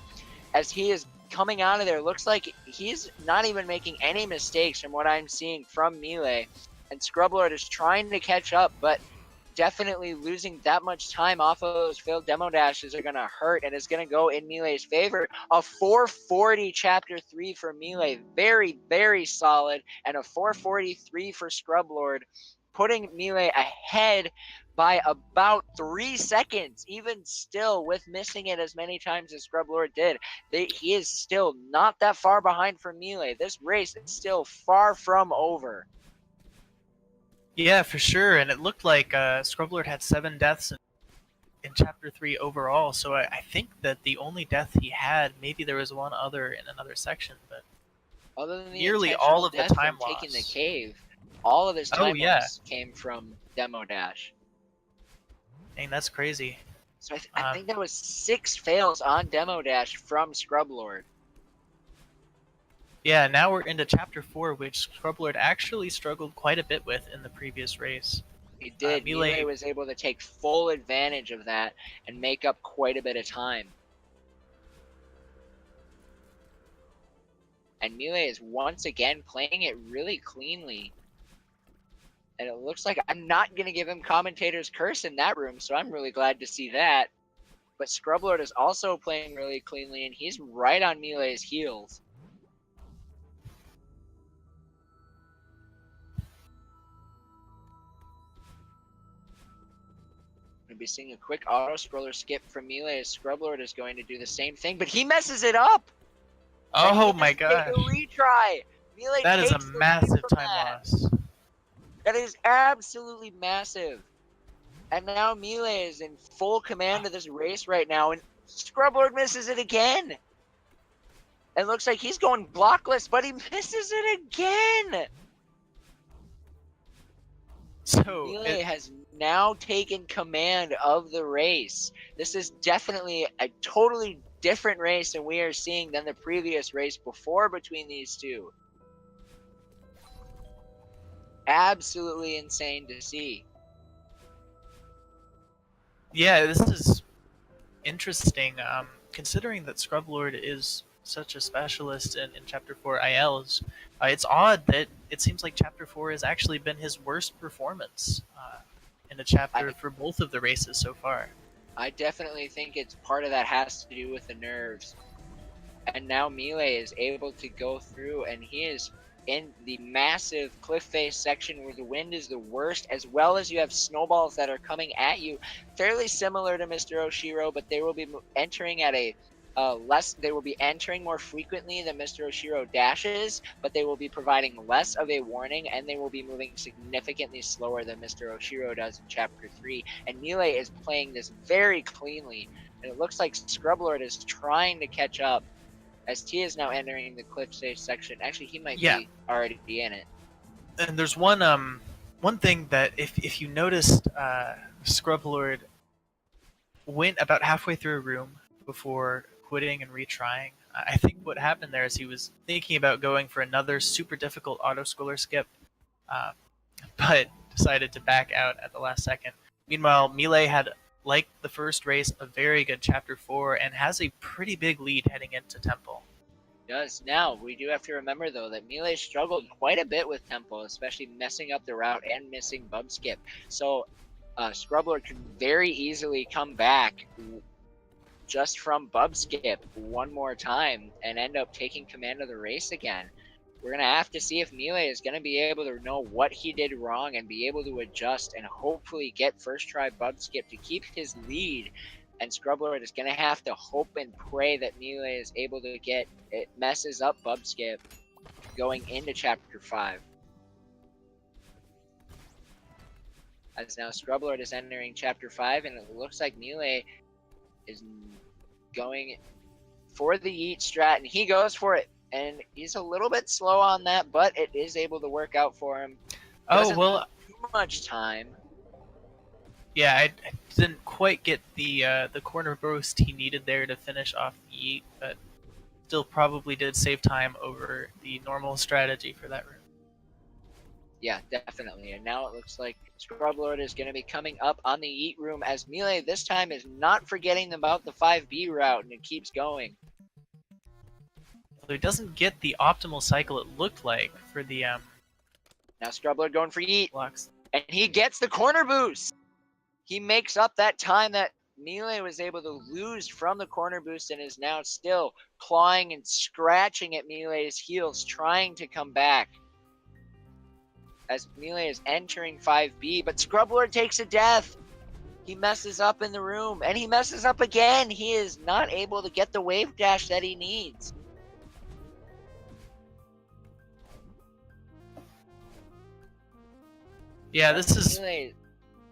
as he is coming out of there. Looks like he's not even making any mistakes from what I'm seeing from Millay. And Scrublord is trying to catch up, but definitely losing that much time off of those failed Demo Dashes are going to hurt, and it's going to go in Millay's favor. A 440 chapter 3 for Millay. Very, very solid. And a 443 for Scrublord, putting Millay ahead by about 3 seconds. Even still, with missing it as many times as Scrublord did, he is still not that far behind for Millay. This race is still far from over. Yeah, for sure. And it looked like Scrublord had 7 deaths in Chapter 3 overall, so I think that the only death he had, maybe there was one other in another section, but other than the nearly all of the time loss. Taking the cave, all of his time loss came from Demo Dash. Dang, that's crazy. So I think that was 6 fails on Demo Dash from Scrublord. Yeah, now we're into Chapter 4, which Scrublord actually struggled quite a bit with in the previous race. He did. Millay was able to take full advantage of that and make up quite a bit of time. And Millay is once again playing it really cleanly. And it looks like I'm not going to give him Commentator's Curse in that room, so I'm really glad to see that. But Scrublord is also playing really cleanly, and he's right on Millay's heels. Going to be seeing a quick auto-scroller skip from Millay as Scrublord is going to do the same thing, but he messes it up! Oh my gosh. A retry! Millay That is a takes the lead massive from time that. loss. That is absolutely massive. And now Millay is in full command of this race right now, and Scrublord misses it again! It looks like he's going blockless, but he misses it again! So Millay has now taken command of the race. This is definitely a totally different race than we are seeing than the previous race before between these two. Absolutely insane to see. yeah, this is interesting. Considering that Scrublord is such a specialist in Chapter 4 ILs, it's odd that it seems like Chapter 4 has actually been his worst performance in a chapter for both of the races so far. I definitely think it's part of that has to do with the nerves. And now Millay is able to go through, and he is in the massive cliff face section where the wind is the worst, as well as you have snowballs that are coming at you, fairly similar to Mr. Oshiro, but they will be entering at a they will be entering more frequently than Mr. Oshiro dashes, but they will be providing less of a warning, and they will be moving significantly slower than Mr. Oshiro does in Chapter 3. And Millay is playing this very cleanly, and it looks like Scrublord is trying to catch up, as T is now entering the cliff stage section. Actually, he might be already in it. And there's one thing that if you noticed, Scrublord went about halfway through a room before quitting and retrying. I think what happened there is he was thinking about going for another super difficult auto-scroller skip, but decided to back out at the last second. Meanwhile, Millay had, like the first race, a very good Chapter 4 and has a pretty big lead heading into Temple. Does. Now, we do have to remember, though, that Millay struggled quite a bit with Temple, especially messing up the route and missing bump skip. So, Scrublord can very easily come back just from bump skip one more time and end up taking command of the race again. We're going to have to see if Millay is going to be able to know what he did wrong and be able to adjust and hopefully get first try bump skip to keep his lead. And Scrublord is going to have to hope and pray that Millay is able to get it, messes up bump skip going into Chapter 5. As now Scrublord is entering Chapter 5, and it looks like Millay is going for the yeet strat, and he goes for it. And he's a little bit slow on that, but it is able to work out for him. Doesn't well, too much time. Yeah, I didn't quite get the corner boost he needed there to finish off the yeet, but still probably did save time over the normal strategy for that room. Yeah, definitely. And now it looks like Scrublord is going to be coming up on the yeet room, as Millay this time is not forgetting about the 5B route, and it keeps going. So he doesn't get the optimal cycle it looked like for the Now Scrublord going for yeet, blocks. and he gets the corner boost. He makes up that time that Millay was able to lose from the corner boost, and is now still clawing and scratching at Millay's heels, trying to come back. As Millay is entering 5B, but Scrublord takes a death. He messes up in the room, and he messes up again. He is not able to get the wave dash that he needs. Yeah, this has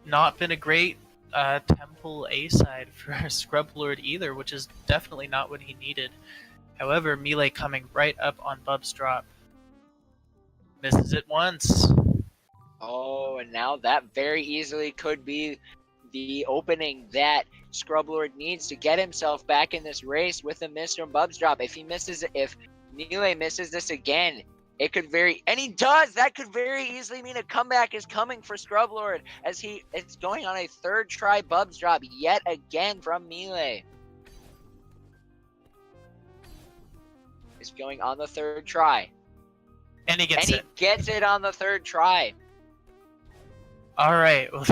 not been a great Temple A side for Scrublord either, which is definitely not what he needed. However, Millay coming right up on Bub's drop. Misses it once. Oh, and now that very easily could be the opening that Scrublord needs to get himself back in this race with a miss from Bub's drop. If Millay misses this again, it could and he does! That could very easily mean a comeback is coming for Scrublord, as it's going on a third try Bub's drop yet again from Millay. It's going on the third try. And he gets it. Gets it on the third try. Alright, well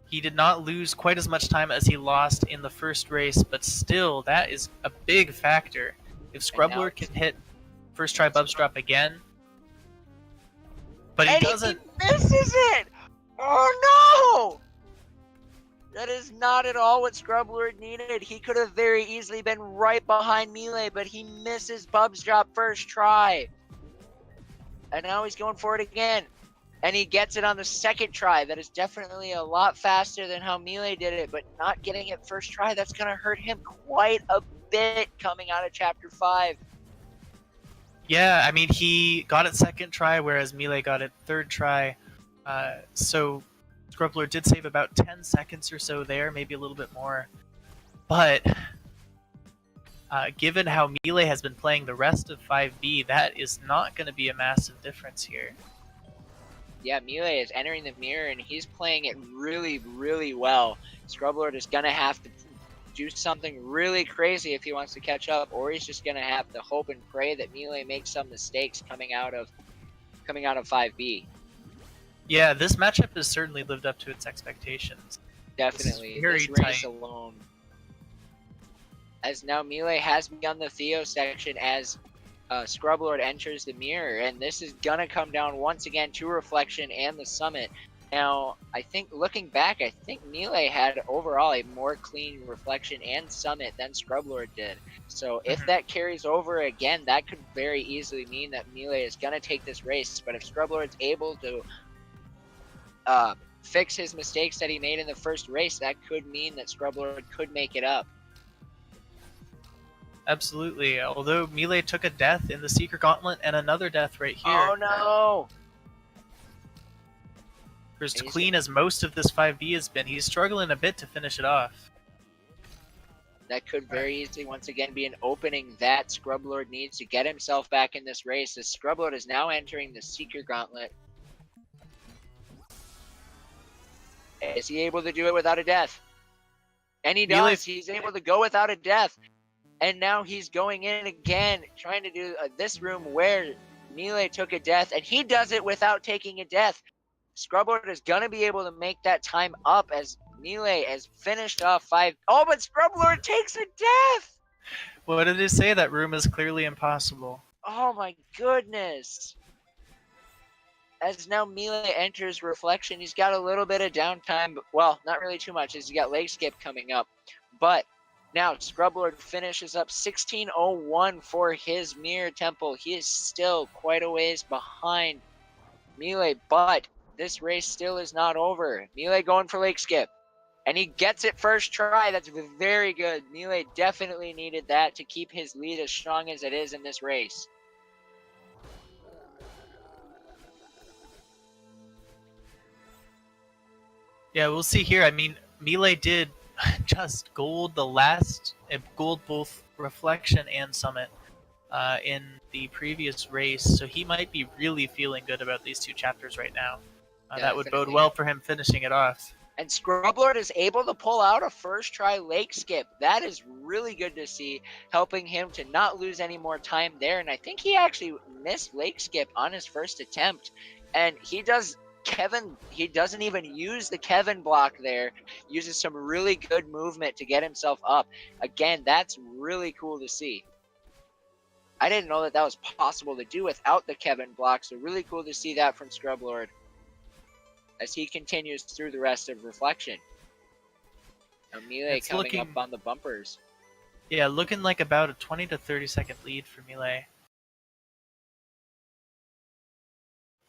he did not lose quite as much time as he lost in the first race, but still, that is a big factor. If Scrublord can hit first try Bubs Drop again, but he doesn't. He misses it! Oh no! That is not at all what Scrublord needed. He could have very easily been right behind Millay, but he misses Bubs Drop first try. And now he's going for it again. And he gets it on the second try. That is definitely a lot faster than how Millay did it, but not getting it first try, that's going to hurt him quite a bit coming out of Chapter 5. Yeah, I mean, he got it second try, whereas Millay got it third try. So Scrublord did save about 10 seconds or so there, maybe a little bit more. But given how Millay has been playing the rest of 5B, that is not going to be a massive difference here. Yeah, Millay is entering the mirror, and he's playing it really, really well. Scrublord is going to have to do something really crazy if he wants to catch up, or he's just going to have to hope and pray that Millay makes some mistakes coming out of 5B. Yeah, this matchup has certainly lived up to its expectations. Definitely. This race alone. As now Millay has begun the Theo section as Scrublord enters the mirror, and this is going to come down once again to Reflection and the Summit. Now, I think looking back, I think Millay had overall a more clean Reflection and Summit than Scrublord did. So if that carries over again, that could very easily mean that Millay is going to take this race. But if Scrublord's able to fix his mistakes that he made in the first race, that could mean that Scrublord could make it up. Absolutely. Although Millay took a death in the Secret Gauntlet and another death right here. Oh no! For as clean as most of this 5B has been, he's struggling a bit to finish it off. That could very easily once again be an opening that Scrublord needs to get himself back in this race, as Scrublord is now entering the Secret Gauntlet. Is he able to do it without a death? And he does. He's able to go without a death. And now he's going in again, trying to do this room where Millay took a death, and he does it without taking a death. Scrublord is going to be able to make that time up as Millay has finished off 5. Oh, but Scrublord takes a death! What did it say? That room is clearly impossible. Oh my goodness. As now Millay enters Reflection, he's got a little bit of downtime, but, well, not really too much, as he's got leg skip coming up. But now Scrublord finishes up 16:01 for his Mirror Temple. He is still quite a ways behind Millay, but this race still is not over. Millay going for leg skip, and he gets it first try. That's very good. Millay definitely needed that to keep his lead as strong as it is in this race. Yeah, we'll see here. I mean, Millay did just gold both Reflection and Summit in the previous race, so he might be really feeling good about these two chapters right now. That would bode well for him finishing it off. And Scrublord is able to pull out a first try lake skip. That is really good to see, helping him to not lose any more time there. And I think he actually missed lake skip on his first attempt. And he doesn't even use the Kevin block there. Uses some really good movement to get himself up. Again, that's really cool to see. I didn't know that was possible to do without the Kevin block, so really cool to see that from Scrublord as he continues through the rest of Reflection. Now Millay coming up on the bumpers. Yeah, looking like about a 20 to 30 second lead for Millay.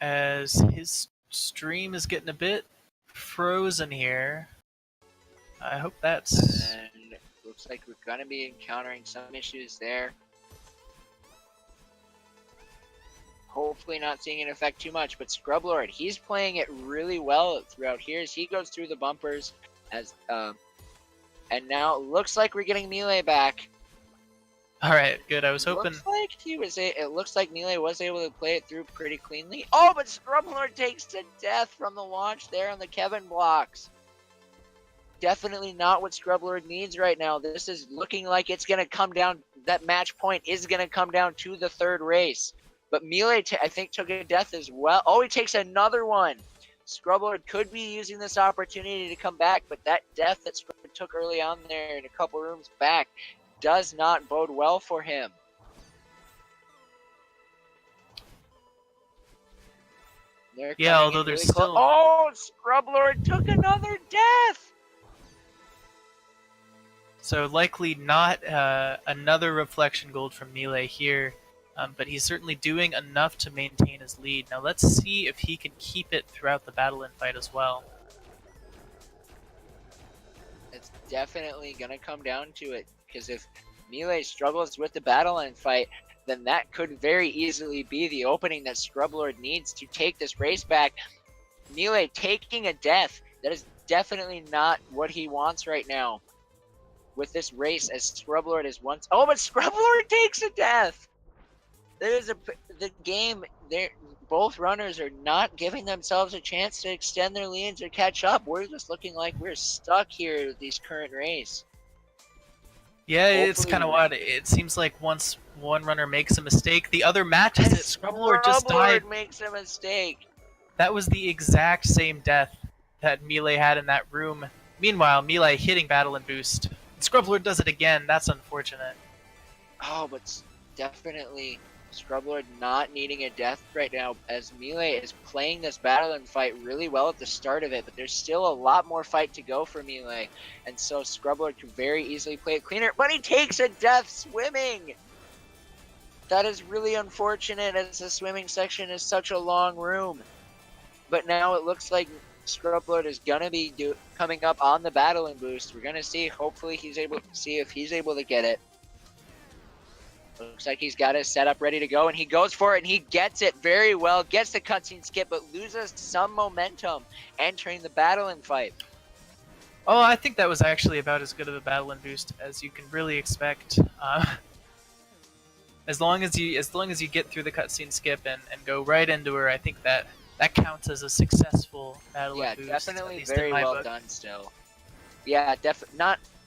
As his stream is getting a bit frozen here. I hope that's... And looks like we're going to be encountering some issues there. Hopefully not seeing it affect too much, but Scrublord, he's playing it really well throughout here as he goes through the bumpers. And now it looks like we're getting Millay back. Alright, good. I was hoping... It looks like Millay was able to play it through pretty cleanly. Oh, but Scrublord takes the death from the launch there on the Kevin blocks. Definitely not what Scrublord needs right now. This is looking like it's going to come down... That match point is going to come down to the third race. But Millay, I think, took a death as well. Oh, he takes another one. Scrublord could be using this opportunity to come back, but that death that Scrublord took early on there and a couple rooms back does not bode well for him. Yeah, although there's still... Oh, Scrublord took another death! So likely not another reflection gold from Millay here, but he's certainly doing enough to maintain his lead. Now let's see if he can keep it throughout the battle and fight as well. It's definitely going to come down to it, because if Millay struggles with the battle and fight, then that could very easily be the opening that Scrublord needs to take this race back. Millay taking a death, that is definitely not what he wants right now with this race, as Scrublord is once... Oh, but Scrublord takes a death! There's the game, both runners are not giving themselves a chance to extend their leads or catch up. We're just looking like we're stuck here with these current race. Yeah, it's kind of odd. It seems like once one runner makes a mistake, the other matches it. Scrublord just died. Makes a mistake. That was the exact same death that Millay had in that room. Meanwhile, Millay hitting battle and boost. Scrublord does it again. That's unfortunate. Oh, but definitely Scrublord not needing a death right now, as Millay is playing this battle and fight really well at the start of it, but there's still a lot more fight to go for Millay, and so Scrublord can very easily play it cleaner, but he takes a death swimming! That is really unfortunate, as the swimming section is such a long room. But now it looks like Scrublord is gonna be coming up on the battle and boost. We're gonna see. Hopefully he's able to see if he's able to get it. Looks like he's got his setup ready to go, and he goes for it, and he gets it very well. Gets the cutscene skip, but loses some momentum entering the battle and fight. Oh, I think that was actually about as good of a battle and boost as you can really expect. As long as you get through the cutscene skip and go right into her, I think that counts as a successful battle and boost. Yeah, definitely very well done still. Yeah,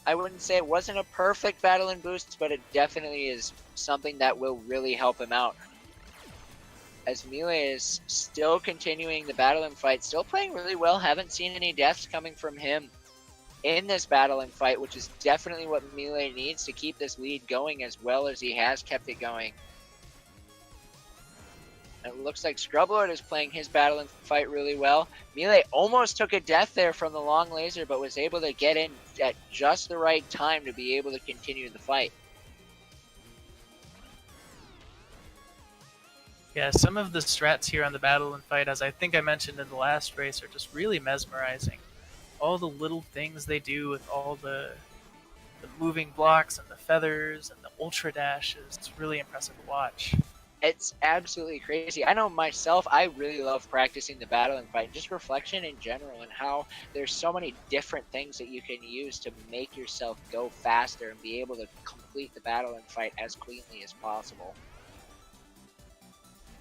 I wouldn't say it wasn't a perfect battle and boost, but it definitely is something that will really help him out. As Millay is still continuing the battle and fight, still playing really well, haven't seen any deaths coming from him in this battle and fight, which is definitely what Millay needs to keep this lead going as well as he has kept it going. It looks like Scrublord is playing his battle and fight really well. Millay almost took a death there from the long laser, but was able to get in at just the right time to be able to continue the fight. Yeah, some of the strats here on the battle and fight, as I think I mentioned in the last race, are just really mesmerizing. All the little things they do with all the moving blocks and the feathers and the ultra dashes, it's really impressive to watch. It's absolutely crazy. I know myself, I really love practicing the battle and fight, just reflection in general, and how there's so many different things that you can use to make yourself go faster and be able to complete the battle and fight as cleanly as possible.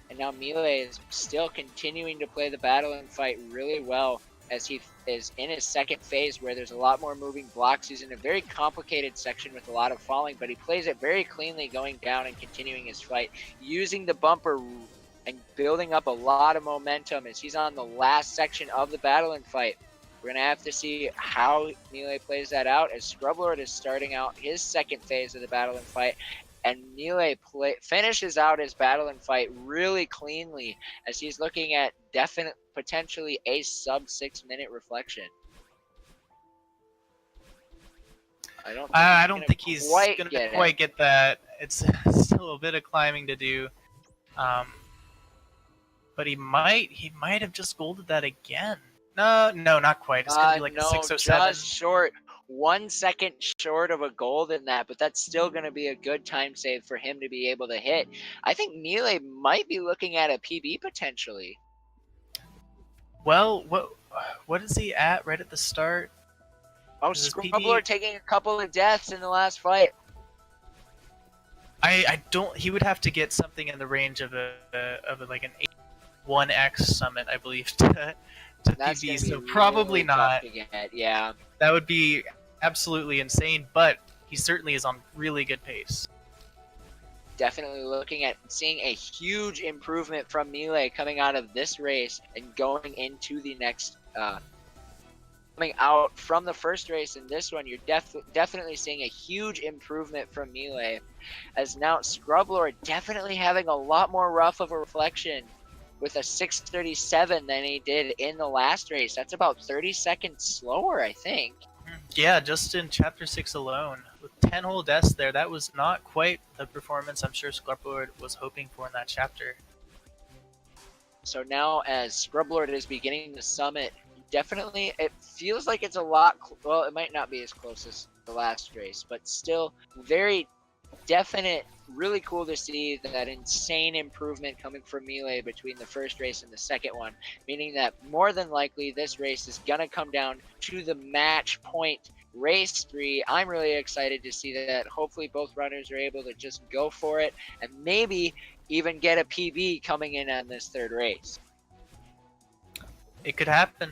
And now Millay is still continuing to play the battle and fight really well, as he is in his second phase where there's a lot more moving blocks. He's in a very complicated section with a lot of falling, but he plays it very cleanly, going down and continuing his fight, using the bumper and building up a lot of momentum as he's on the last section of the battle and fight. We're going to have to see how Millay plays that out, as Scrublord is starting out his second phase of the battle and fight, and Millay finishes out his battle and fight really cleanly, as he's looking at potentially a sub 6 minute reflection. I don't think he's going to quite get that. It's still a bit of climbing to do. But he might have just golded that again. No, not quite. It's going to be like a 607. Just short. 1 second short of a gold in that, but that's still going to be a good time save for him to be able to hit. I think Millay might be looking at a PB potentially. Well, what is he at right at the start? Oh, Scrublord taking a couple of deaths in the last fight. I don't. He would have to get something in the range of like an 1x summit, I believe, to PB. So really probably not. Yeah, that would be absolutely insane. But he certainly is on really good pace. definitely looking at seeing a huge improvement from Millay coming out of this race and going into the next coming out from the first race in this one. You're definitely seeing a huge improvement from Millay, as now Scrublord definitely having a lot more rough of a reflection with a 637 than he did in the last race. That's about 30 seconds slower, I think. Yeah, just in Chapter 6 alone, with 10 whole deaths there, that was not quite the performance I'm sure Scrublord was hoping for in that chapter. So now as Scrublord is beginning the summit, definitely it feels like it's a lot, well, it might not be as close as the last race, but still very definite, really cool to see that insane improvement coming from Millay between the first race and the second one, meaning that more than likely this race is going to come down to the match point race 3. I'm really excited to see that. Hopefully both runners are able to just go for it and maybe even get a PB coming in on this third race. It could happen.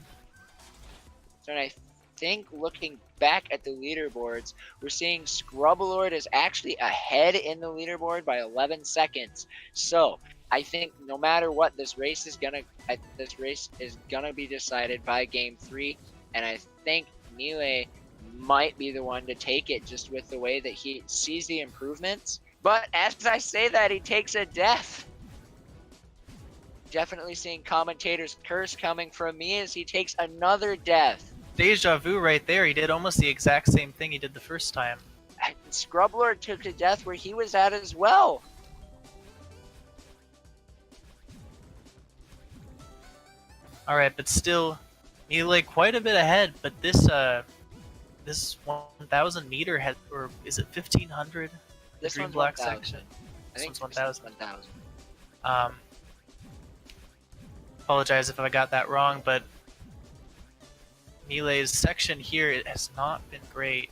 So I think looking back at the leaderboards, we're seeing Scrublord is actually ahead in the leaderboard by 11 seconds. So I think no matter what, this race is gonna be decided by game 3, and I think Millay might be the one to take it just with the way that he sees the improvements. But as I say that, he takes a death. Definitely seeing Commentator's curse coming from me as he takes another death. Deja vu right there. He did almost the exact same thing he did the first time. And Scrublord took a death where he was at as well. Alright, but still, Millay quite a bit ahead, but this 1,000 meter head, or is it 1,500? This green one's black 1,000. section. I think This one's 1,000. 1,000. Apologize if I got that wrong, but Millay's section here, it has not been great.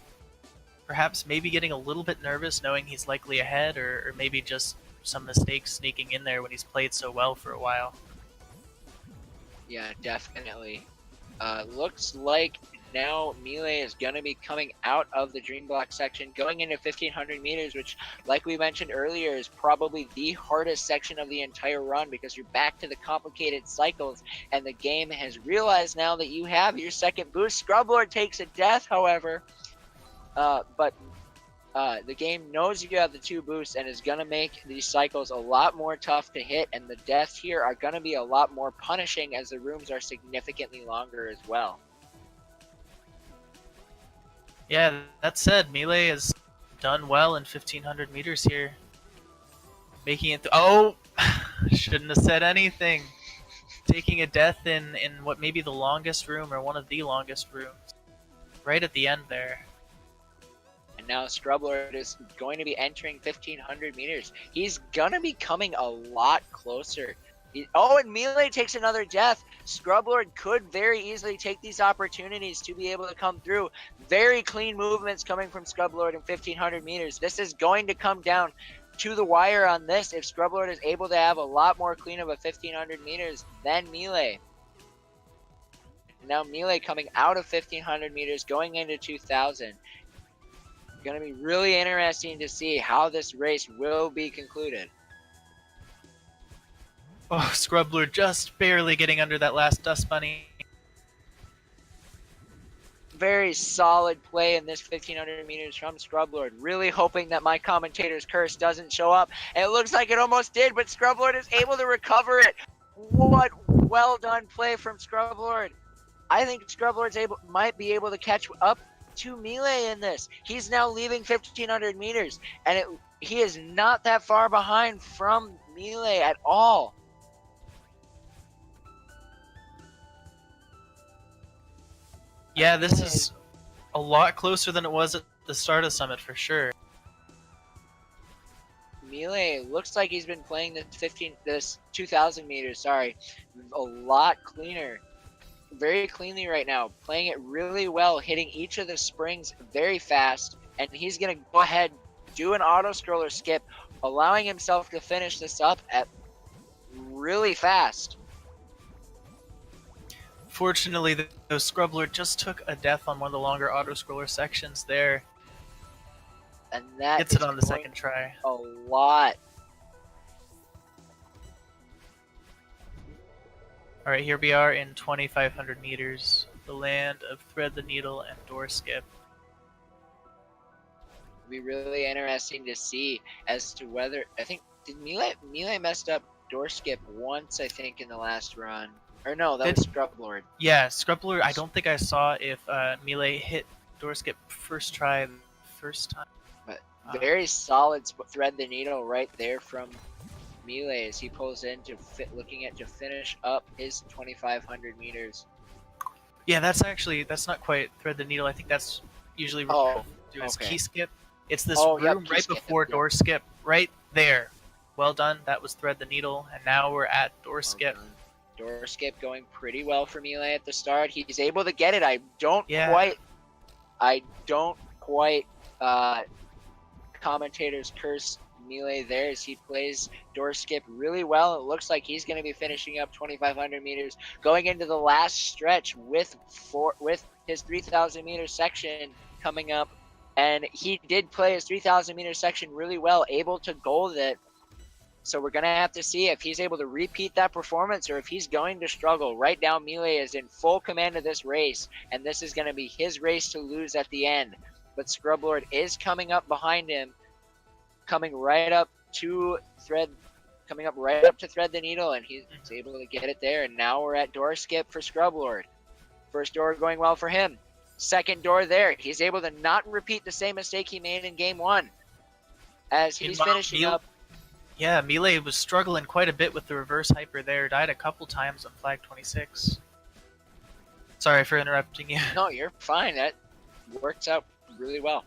Perhaps maybe getting a little bit nervous knowing he's likely ahead, or maybe just some mistakes sneaking in there when he's played so well for a while. Yeah, definitely. Looks like now Millay is going to be coming out of the Dream Block section, going into 1,500 meters, which, like we mentioned earlier, is probably the hardest section of the entire run because you're back to the complicated cycles, and the game has realized now that you have your second boost. Scrublord takes a death, however, but the game knows you have the 2 boosts and is going to make these cycles a lot more tough to hit, and the deaths here are going to be a lot more punishing as the rooms are significantly longer as well. Yeah, that said, Millay has done well in 1,500 meters here. Making it oh! Shouldn't have said anything. Taking a death in what may be the longest room, or one of the longest rooms. Right at the end there. And now Scrublord is going to be entering 1,500 meters. He's going to be coming a lot closer. Oh, and Millay takes another death. Scrublord could very easily take these opportunities to be able to come through. Very clean movements coming from Scrublord in 1,500 meters. This is going to come down to the wire on this if Scrublord is able to have a lot more clean of a 1,500 meters than Millay. Now Millay coming out of 1,500 meters, going into 2,000. Going to be really interesting to see how this race will be concluded. Oh, Scrublord just barely getting under that last dust bunny. Very solid play in this 1,500 meters from Scrublord. Really hoping that my commentator's curse doesn't show up. And it looks like it almost did, but Scrublord is able to recover it. What well done play from Scrublord. I think Scrublord might be able to catch up to Millay in this. He's now leaving 1,500 meters, and he is not that far behind from Millay at all. Yeah, this is a lot closer than it was at the start of Summit for sure. Millay looks like he's been playing this 2,000 meters, a lot cleaner. Very cleanly right now, playing it really well, hitting each of the springs very fast, and he's going to go ahead, do an auto scroller skip, allowing himself to finish this up at really fast. Fortunately, the Scrublord just took a death on one of the longer auto scroller sections there. And that Gets it on the second try. A lot. All right, here we are in 2,500 meters, the land of Thread the Needle and Door Skip. It'll be really interesting to see as to whether, I think, did Millay messed up Door Skip once, I think, in the last run. Or no, that was Scrublord. Yeah, Scrublord, I don't think I saw if Millay hit Door Skip first try the first time. But very solid Thread the Needle right there from Millay as he pulls in to looking at to finish up his 2,500 meters. Yeah, that's not quite Thread the Needle. I think that's usually referred to as Key Skip. It's this room right before Door Skip, right there. Well done. That was Thread the Needle, and now we're at Door Skip. Door Skip going pretty well for Millay at the start. He's able to get it. I don't quite Commentators curse Millay there as he plays Door Skip really well. It looks like he's going to be finishing up 2,500 meters, going into the last stretch with his 3,000 meter section coming up. And he did play his 3,000 meter section really well, able to gold it. So we're going to have to see if he's able to repeat that performance or if he's going to struggle. Right now, Millay is in full command of this race, and this is going to be his race to lose at the end. But Scrublord is coming up behind him, coming right up to Thread the Needle, and he's able to get it there. And now we're at Door Skip for Scrublord. First door going well for him. Second door there. He's able to not repeat the same mistake he made in game one as he's finishing up. Yeah, Millay was struggling quite a bit with the reverse hyper there. Died a couple times on flag 26. Sorry for interrupting you. No, you're fine. That works out really well.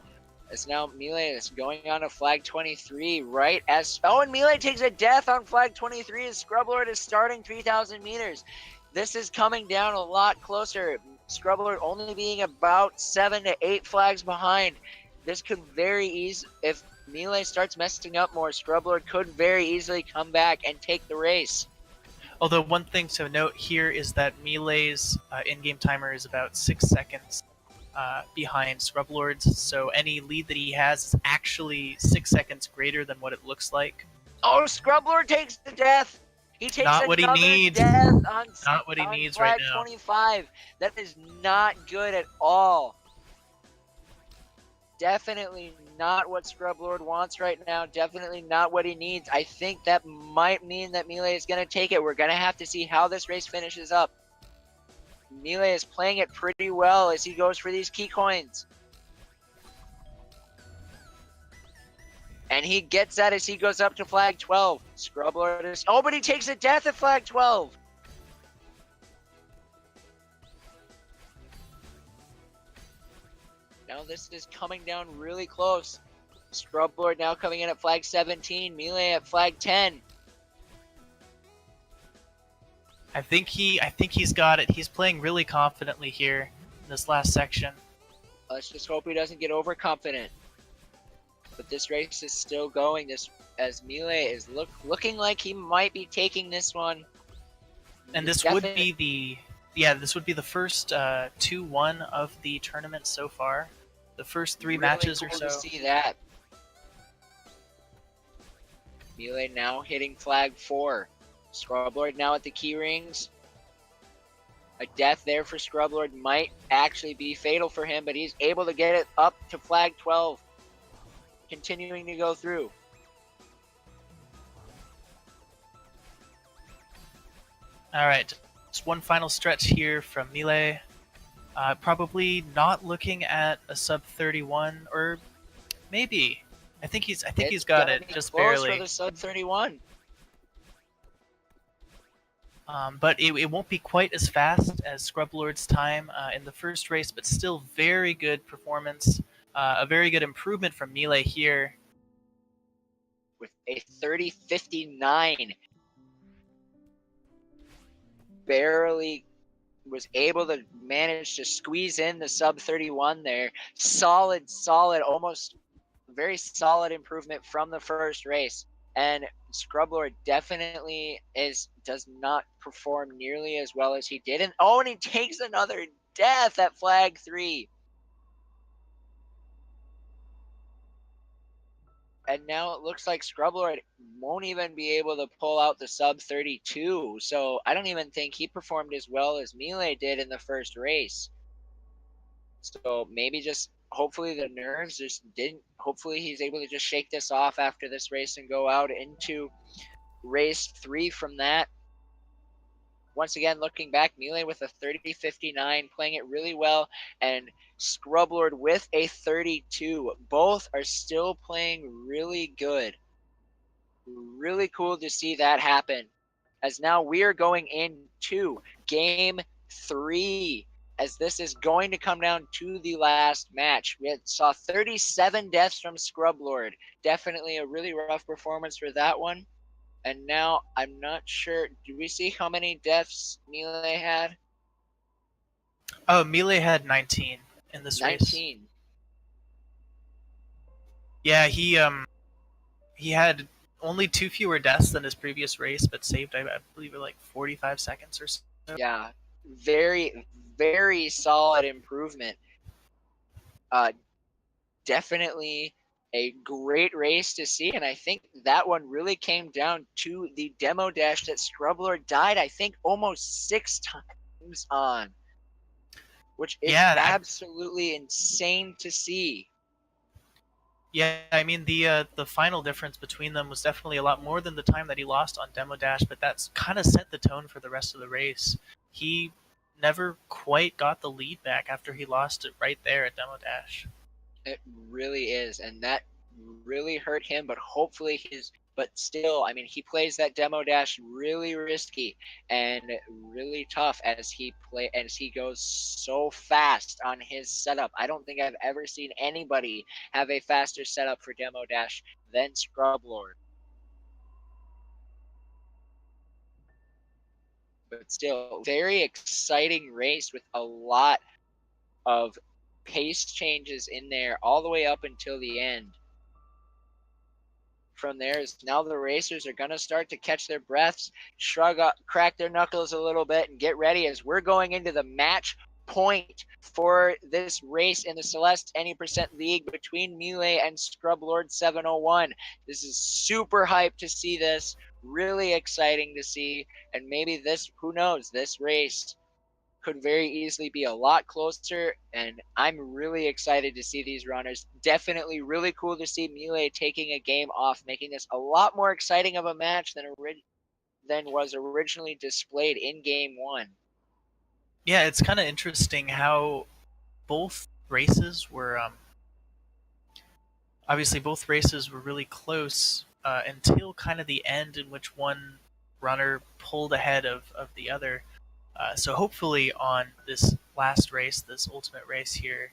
As now Millay is going on to flag 23 right as... Oh, and Millay takes a death on flag 23 as Scrublord is starting 3,000 meters. This is coming down a lot closer. Scrublord only being about 7 to 8 flags behind. This could very easily... If Millay starts messing up more, Scrublord could very easily come back and take the race. Although one thing to note here is that Millay's in-game timer is about 6 seconds behind Scrublord's, so any lead that he has is actually 6 seconds greater than what it looks like. Oh, Scrublord takes the death! He takes not what he needs. Death on, not what he needs right now. 25. That is not good at all. Definitely not what Scrublord wants right now. Definitely not what he needs. I think that might mean that Millay is going to take it. We're going to have to see how this race finishes up. Millay is playing it pretty well as he goes for these key coins. And he gets that as he goes up to flag 12. Scrublord is... Oh, but he takes a death at flag 12. Now this is coming down really close. Scrublord now coming in at flag 17. Millay at flag 10. I think he's got it. He's playing really confidently here in this last section. Let's just hope he doesn't get overconfident. But this race is still going. As Millay is looking like he might be taking this one. And this would be the first 2-1 of the tournament so far. The first 3 matches or so. To see that. Millay now hitting flag 4. Scrublord now at the key rings. A death there for Scrublord might actually be fatal for him, but he's able to get it up to flag 12. Continuing to go through. Alright, just one final stretch here from Millay. Probably not looking at a sub 31, or maybe. I think he's got it just barely. For the sub 31. But it won't be quite as fast as Scrublord's time in the first race, but still very good performance. A very good improvement from Millay here. With a 30.59. Barely was able to manage to squeeze in the sub 31 there. Solid, almost very solid improvement from the first race. And Scrublord definitely does not perform nearly as well as he did. And he takes another death at flag 3. and now it looks like Scrublord won't even be able to pull out the sub 32. So I don't even think he performed as well as Millay did in the first race. So maybe just hopefully the nerves just didn't. Hopefully he's able to just shake this off after this race and go out into race 3 from that. Once again, looking back, Millay with a 30.59, playing it really well, and Scrublord with a 32. Both are still playing really good. Really cool to see that happen. As now we are going into game 3, as this is going to come down to the last match. We saw 37 deaths from Scrublord. Definitely a really rough performance for that one. And now I'm not sure. Do we see how many deaths Millay had? Oh, Millay had 19 in this 19. race. Yeah, he had only 2 fewer deaths than his previous race, but saved, I believe, like 45 seconds or so. Yeah, very, very solid improvement. Definitely a great race to see, and I think that one really came down to the demo dash that Scrublord died, I think, almost 6 times on, which is absolutely insane to see. Yeah, I mean the final difference between them was definitely a lot more than the time that he lost on Demo Dash, but that's kind of set the tone for the rest of the race. He never quite got the lead back after he lost it right there at Demo Dash. It really is, and that really hurt him, but hopefully but still, I mean, he plays that demo dash really risky and really tough as he goes so fast on his setup. I don't think I've ever seen anybody have a faster setup for demo dash than Scrublord. But still, very exciting race with a lot of pace changes in there all the way up until the end. From there is now the racers are going to start to catch their breaths, shrug up, crack their knuckles a little bit, and get ready as we're going into the match point for this race in the Celeste Any Percent League between Millay and Scrublord701. This is super hyped to see this, really exciting to see, and maybe this, who knows, this race could very easily be a lot closer, and I'm really excited to see these runners. Definitely really cool to see Millay taking a game off, making this a lot more exciting of a match than was originally displayed in game 1. Yeah, it's kind of interesting how both races were obviously both races were really close until kind of the end, in which one runner pulled ahead of the other. So hopefully on this last race, this ultimate race here,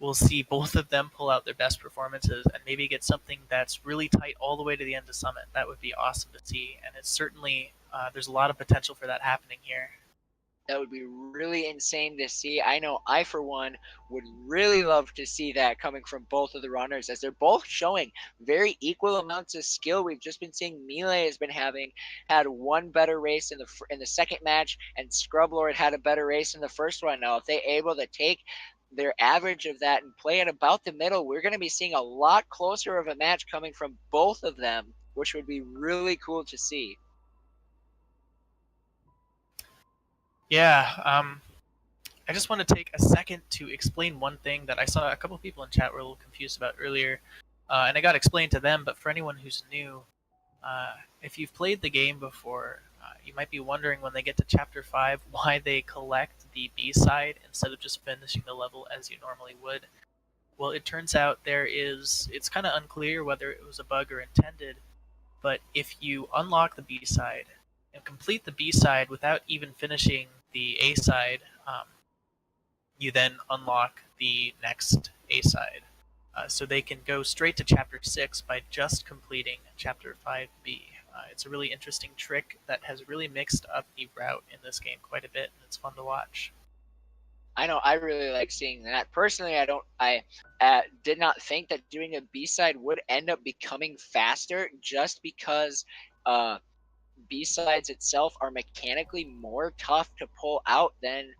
we'll see both of them pull out their best performances and maybe get something that's really tight all the way to the end of Summit. That would be awesome to see, and it's certainly there's a lot of potential for that happening here. That would be really insane to see. I know I, for one, would really love to see that coming from both of the runners, as they're both showing very equal amounts of skill. We've just been seeing Millay has been had one better race in the second match, and Scrublord had a better race in the first one. Now, if they're able to take their average of that and play at about the middle, we're going to be seeing a lot closer of a match coming from both of them, which would be really cool to see. Yeah, I just want to take a second to explain one thing that I saw a couple people in chat were a little confused about earlier, and I got explained to them, but for anyone who's new, if you've played the game before, you might be wondering when they get to Chapter 5 why they collect the B-side instead of just finishing the level as you normally would. Well, it turns out it's kind of unclear whether it was a bug or intended, but if you unlock the B-side and complete the B-side without even finishing the A-side, you then unlock the next A-side. So they can go straight to Chapter 6 by just completing Chapter 5B. It's a really interesting trick that has really mixed up the route in this game quite a bit, and it's fun to watch. I know I really like seeing that. Personally, I did not think that doing a B-side would end up becoming faster, just because B-sides itself are mechanically more tough to pull out than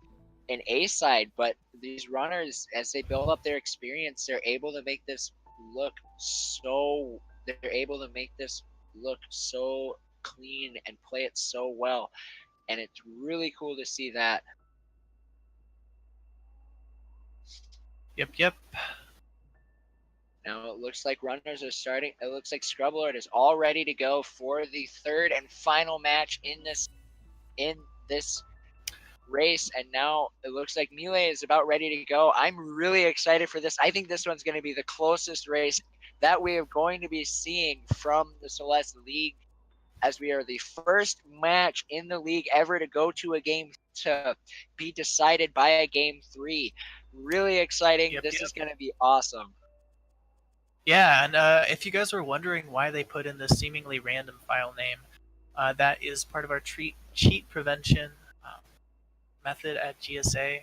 an A-side. But these runners, as they build up their experience, they're able to make this look so, they're able to make this look so clean and play it so well. And it's really cool to see that. Yep. Now it looks like runners are starting. It looks like Scrublord is all ready to go for the third and final match in this race. And now it looks like Millay is about ready to go. I'm really excited for this. I think this one's going to be the closest race that we are going to be seeing from the Celeste League, as we are the first match in the league ever to go to a game to be decided by a game 3. Really exciting. Yep. This is going to be awesome. Yeah, and if you guys were wondering why they put in this seemingly random file name, that is part of our cheat prevention method at GSA.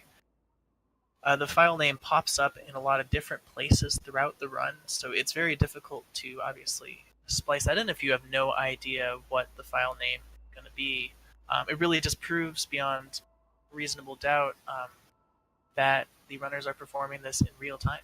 The file name pops up in a lot of different places throughout the run, so it's very difficult to obviously splice that in if you have no idea what the file name is going to be. It really just proves beyond reasonable doubt that the runners are performing this in real time.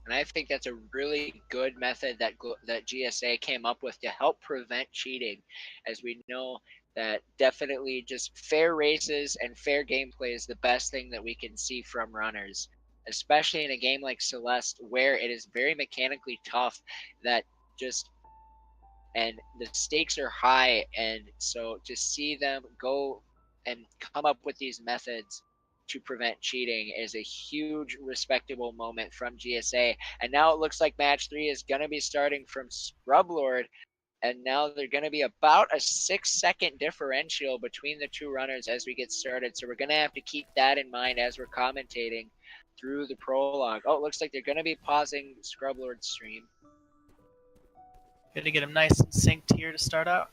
And I think that's a really good method that GSA came up with to help prevent cheating, as we know that definitely just fair races and fair gameplay is the best thing that we can see from runners, especially in a game like Celeste where it is very mechanically tough, and the stakes are high, and so to see them go and come up with these methods to prevent cheating is a huge respectable moment from GSA. And now it looks like match 3 is going to be starting from Scrublord, and now they're going to be about a 6-second differential between the two runners as we get started. So we're going to have to keep that in mind as we're commentating through the prologue. Oh, it looks like they're going to be pausing Scrublord's stream. Good to get them nice and synced here to start out.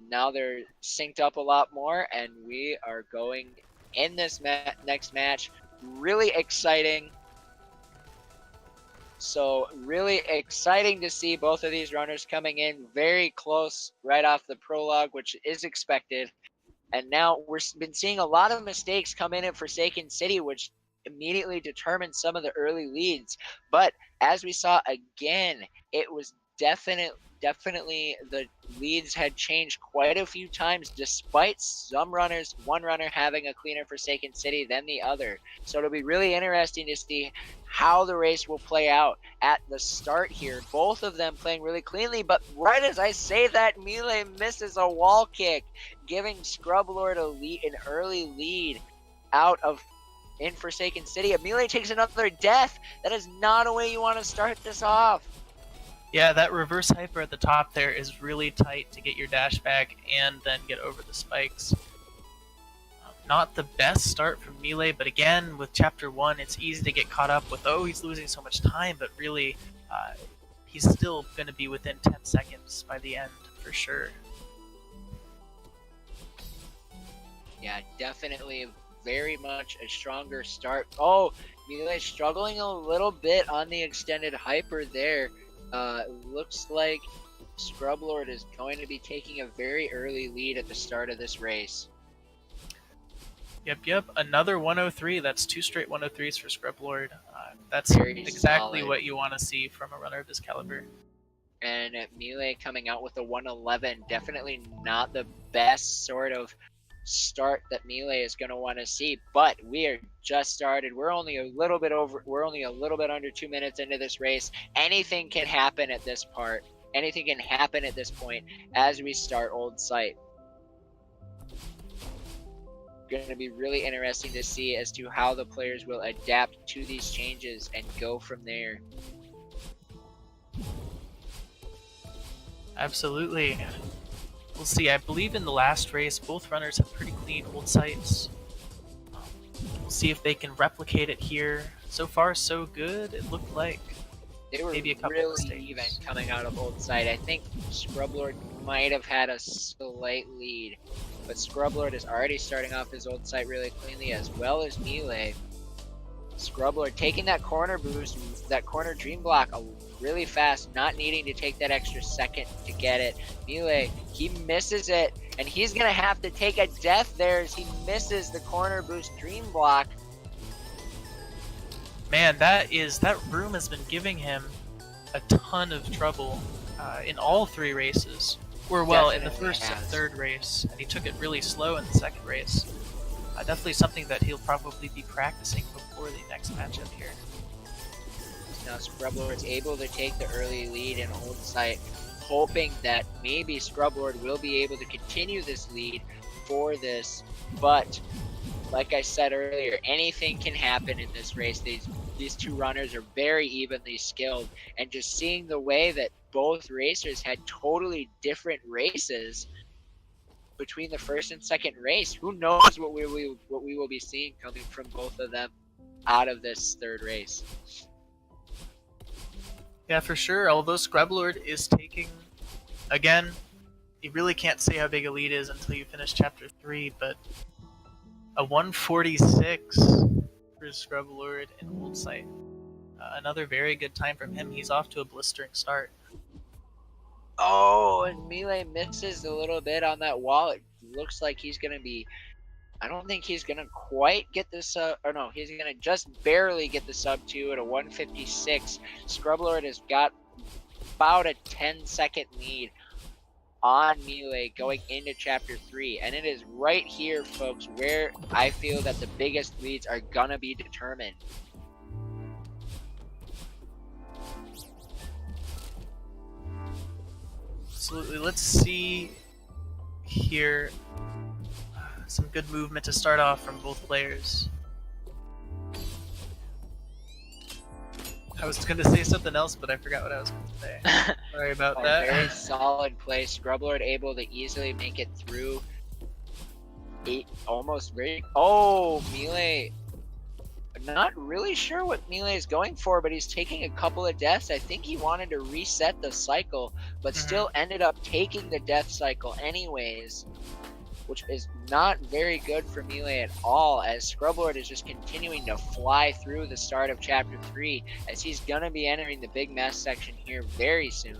Now they're synced up a lot more, and we are going in this next match. Really exciting. So really exciting to see both of these runners coming in very close right off the prologue, which is expected. And now we've been seeing a lot of mistakes come in at Forsaken City, which immediately determined some of the early leads. But as we saw again, it was definitely the leads had changed quite a few times, despite one runner having a cleaner Forsaken City than the other. So it'll be really interesting to see how the race will play out at the start here. Both of them playing really cleanly, but right as I say that, Millay misses a wall kick, giving Scrublord an early lead out of in Forsaken City. Millay takes another death. That is not a way you want to start this off. Yeah, that reverse hyper at the top there is really tight to get your dash back and then get over the spikes. Not the best start from Millay, but again, with Chapter 1, it's easy to get caught up with, oh, he's losing so much time, but really, he's still going to be within 10 seconds by the end, for sure. Yeah, definitely very much a stronger start. Oh, Millay struggling a little bit on the extended hyper there. Looks like Scrublord is going to be taking a very early lead at the start of this race. Yep. Another 103. That's 2 straight 103s for Scrublord. That's Very exactly solid. what you want to see from a runner of this caliber. And Millay coming out with a 111. Definitely not the best sort of start that Millay is going to want to see, but we are just started. We're only a little bit under 2 minutes into this race. Anything can happen at this part. Anything can happen at this point as we start Old Site. Going to be really interesting to see as to how the players will adapt to these changes and go from there. Absolutely. We'll see. I believe in the last race, both runners have pretty clean Old Sites. We'll see if they can replicate it here. So far, so good. It looked like they were maybe a couple really mistakes. even coming out of Old Site. I think Scrublord might have had a slight lead, but Scrublord is already starting off his Old Site really cleanly, as well as Millay. Scrublord taking that corner boost, that corner dream block really fast, not needing to take that extra second to get it. Millay, he misses it, and he's going to have to take a death there as he misses the corner boost dream block. Man, that room has been giving him a ton of trouble in all 3 races. Or well, in the Definitely first and has. third race, and he took it really slow in the second race. Definitely something that he'll probably be practicing before the next matchup here. Now Scrublord's able to take the early lead and hold site, hoping that maybe Scrublord will be able to continue this lead for this. But like I said earlier, anything can happen in this race. These 2 runners are very evenly skilled, and just seeing the way that both racers had totally different races between the first and second race, who knows what we will be seeing coming from both of them out of this third race. Yeah, for sure. Although Scrublord is taking, again, you really can't say how big a lead is until you finish chapter 3, but a 146 for Scrublord in hold sight. Another very good time from him. He's off to a blistering start. Oh, and Millay misses a little bit on that wall. It looks like he's going to be... I don't think he's going to quite get this... or no, he's going to just barely get the sub 2 at a 156. Scrublord has got about a 10-second lead on Millay going into chapter 3. And it is right here, folks, where I feel that the biggest leads are going to be determined. Absolutely. Let's see here. Some good movement to start off from both players. I was going to say something else, but I forgot what I was going to say. Sorry about that. Very solid play. Scrublord able to easily make it through. Oh, Millay. Not really sure what Millay is going for, but he's taking a couple of deaths. I think he wanted to reset the cycle, but still ended up taking the death cycle anyways, which is not very good for Millay at all, as Scrublord is just continuing to fly through the start of chapter 3, as he's gonna be entering the big mess section here very soon.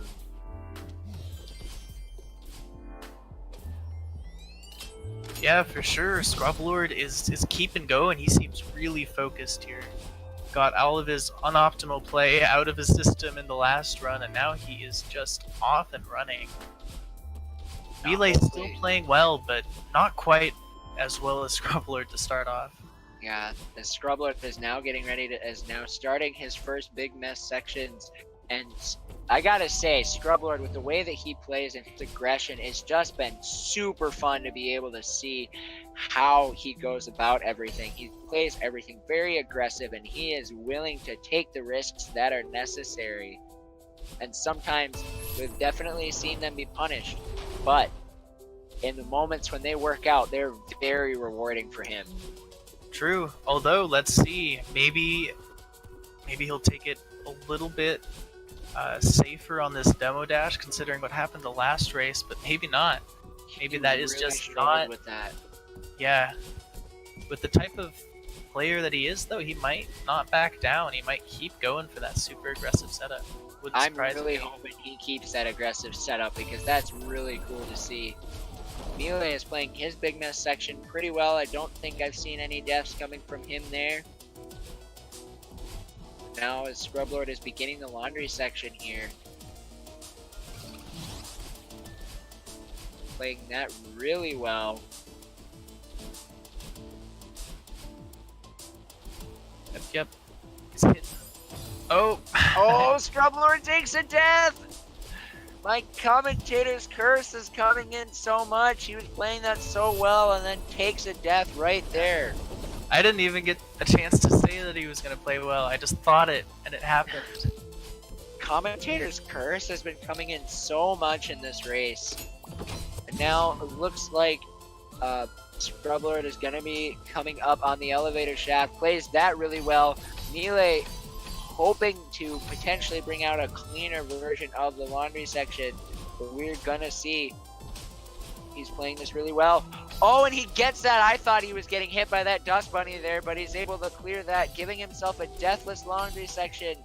Yeah, for sure. Scrublord is keeping going. He seems really focused here. Got all of his unoptimal play out of his system in the last run, and now he is just off and running. Millay's still playing well, but not quite as well as Scrublord to start off. Yeah, the Scrublord is now getting ready to, is now starting his first big mess sections, and I gotta say, Scrublord, with the way that he plays and his aggression, it's just been super fun to be able to see how he goes about everything. He plays everything very aggressive, and he is willing to take the risks that are necessary. And sometimes we've definitely seen them be punished, but in the moments when they work out, they're very rewarding for him. True. Although, let's see, maybe he'll take it a little bit safer on this demo dash, considering what happened the last race, but maybe not. Maybe that is really just not. With that. Yeah. With the type of player that he is, though, he might not back down. He might keep going for that super aggressive setup. I'm really hoping he keeps that aggressive setup, because that's really cool to see. Millay is playing his big mess section pretty well. I don't think I've seen any deaths coming from him there. Now as Scrublord is beginning the laundry section here. Playing that really well. Yep. He's hitting. Oh! Oh, Scrublord takes a death! My commentator's curse is coming in so much. He was playing that so well and then takes a death right there. I didn't even get a chance to say that he was going to play well. I just thought it, and it happened. Commentator's curse has been coming in so much in this race. And now it looks like Scrublord is going to be coming up on the elevator shaft. Plays that really well. Millay hoping to potentially bring out a cleaner version of the laundry section, but we're gonna see. He's playing this really well. Oh, and he gets that. I thought he was getting hit by that dust bunny there, but he's able to clear that, giving himself a deathless laundry section.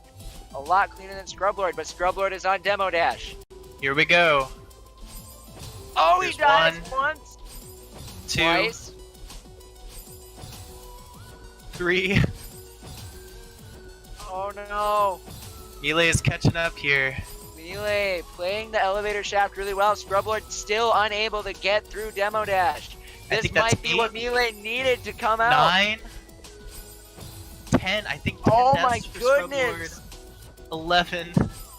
A lot cleaner than Scrublord, but Scrublord is on demo dash. Here we go. Oh, There's he dies one, once, two, twice, 3, Oh no. Millay is catching up here. Millay playing the elevator shaft really well. Scrublord still unable to get through Demo Dash. This might be what Millay needed to come out. 9, 10, I think 10 Oh deaths my for goodness. Scrublord. 11.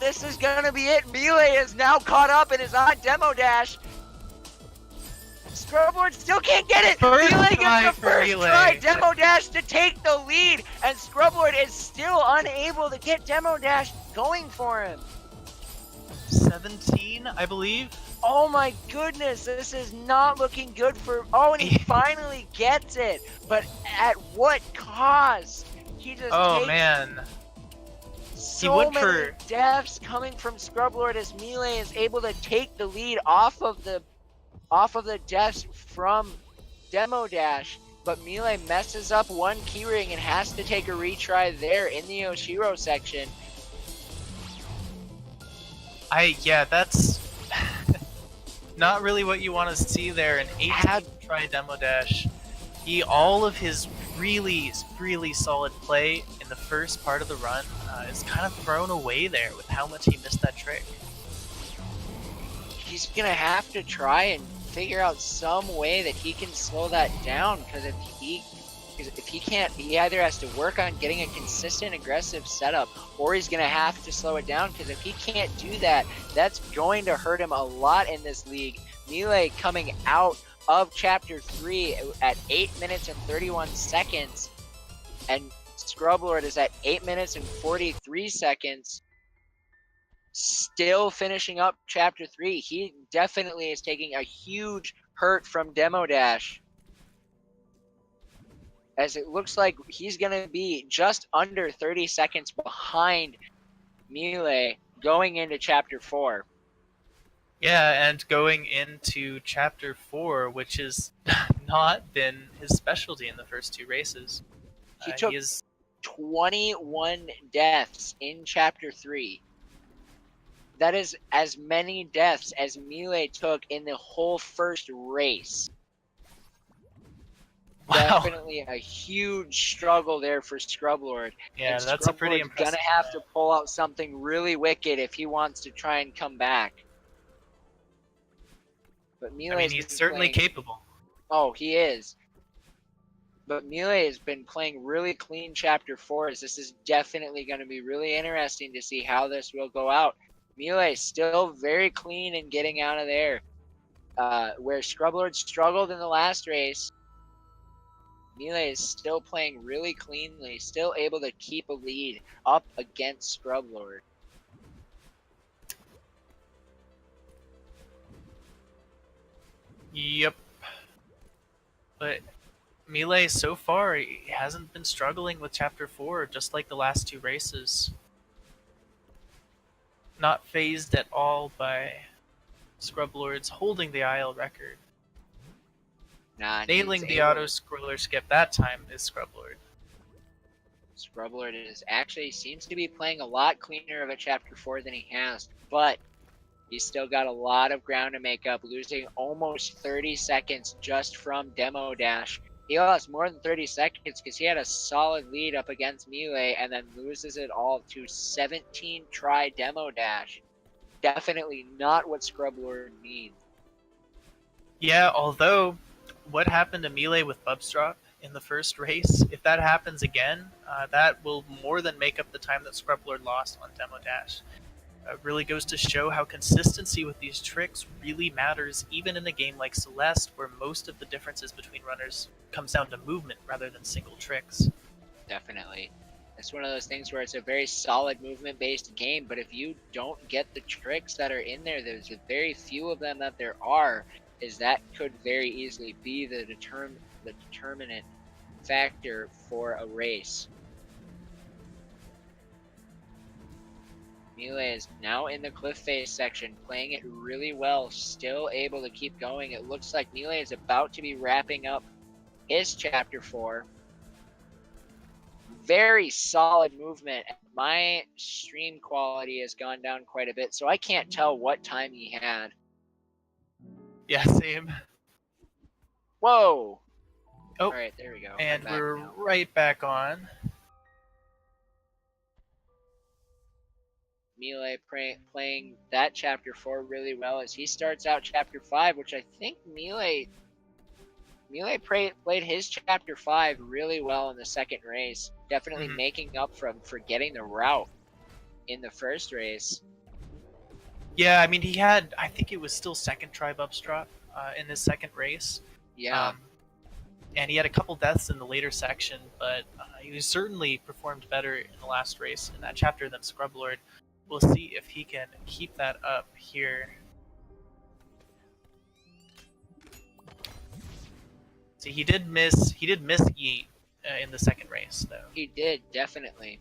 This is gonna be it. Millay is now caught up and is on Demo Dash. Scrublord still can't get it. Millay gets the first try Demo Dash to take the lead, and Scrublord is still unable to get Demo Dash going for him. 17, I believe. Oh my goodness, this is not looking good for... Oh, and he finally gets it. But at what cost? He just takes... Man. So many deaths coming from Scrublord as Millay is able to take the lead off of the deaths from Demo Dash. But Millay messes up one keyring and has to take a retry there in the Oshiro section. Yeah, that's not really what you want to see there. An 18 try Demo Dash. All of his really, really solid play in the first part of the run is kind of thrown away there with how much he missed that trick. He's gonna have to try and figure out some way that he can slow that down, because if he can't, he either has to work on getting a consistent aggressive setup, or he's gonna have to slow it down, because if he can't do that, that's going to hurt him a lot in this league. Millay coming out of Chapter 3 at 8 minutes and 31 seconds, and Scrublord is at 8 minutes and 43 seconds. Still finishing up Chapter 3. He definitely is taking a huge hurt from Demo Dash, as it looks like he's going to be just under 30 seconds behind Millay going into Chapter 4. Yeah, and going into Chapter 4, which has not been his specialty in the first two races. He took 21 deaths in Chapter 3. That is as many deaths as Millay took in the whole first race. Wow. Definitely a huge struggle there for Scrublord. Yeah, and that's a pretty impressive. Gonna have to pull out something really wicked if he wants to try and come back. But Millay, he's certainly capable. Oh, he is. But Millay has been playing really clean Chapter 4s. This is definitely going to be really interesting to see how this will go out. Millay still very clean in getting out of there. Where Scrublord struggled in the last race, Millay is still playing really cleanly, still able to keep a lead up against Scrublord. Yep. But Millay, so far, he hasn't been struggling with Chapter 4, just like the last two races. Not phased at all by Scrublord's holding the IL record. Nailing the auto-scroller skip that time is Scrublord. Scrublord seems to be playing a lot cleaner of a Chapter 4 than he has, but he's still got a lot of ground to make up, losing almost 30 seconds just from Demo Dash. He lost more than 30 seconds because he had a solid lead up against Millay and then loses it all to 17 try Demo Dash. Definitely not what Scrublord needs. Yeah, although what happened to Millay with Bubs Drop in the first race, if that happens again, that will more than make up the time that Scrublord lost on Demo Dash. Really goes to show how consistency with these tricks really matters, even in a game like Celeste, where most of the differences between runners comes down to movement rather than single tricks. Definitely. It's one of those things where it's a very solid movement-based game, but if you don't get the tricks that are in there, there's very few of them that there are, is that could very easily be the determinant factor for a race. Millay is now in the cliff face section, playing it really well, still able to keep going. It looks like Millay is about to be wrapping up his Chapter 4. Very solid movement. My stream quality has gone down quite a bit, so I can't tell what time he had. Yeah, same. Whoa! Oh, all right, there we go. And we're right back on. Millay playing that chapter 4 really well as he starts out chapter 5, which I think Millay played his chapter 5 really well in the second race, definitely making up from forgetting the route in the first race. Yeah, I mean, he had, I think it was still second try Bubs drop in this second race. Yeah. And he had a couple deaths in the later section, but he certainly performed better in the last race in that chapter than Scrublord. We'll see if he can keep that up here. See, he did miss Yeet in the second race, though. He did, definitely.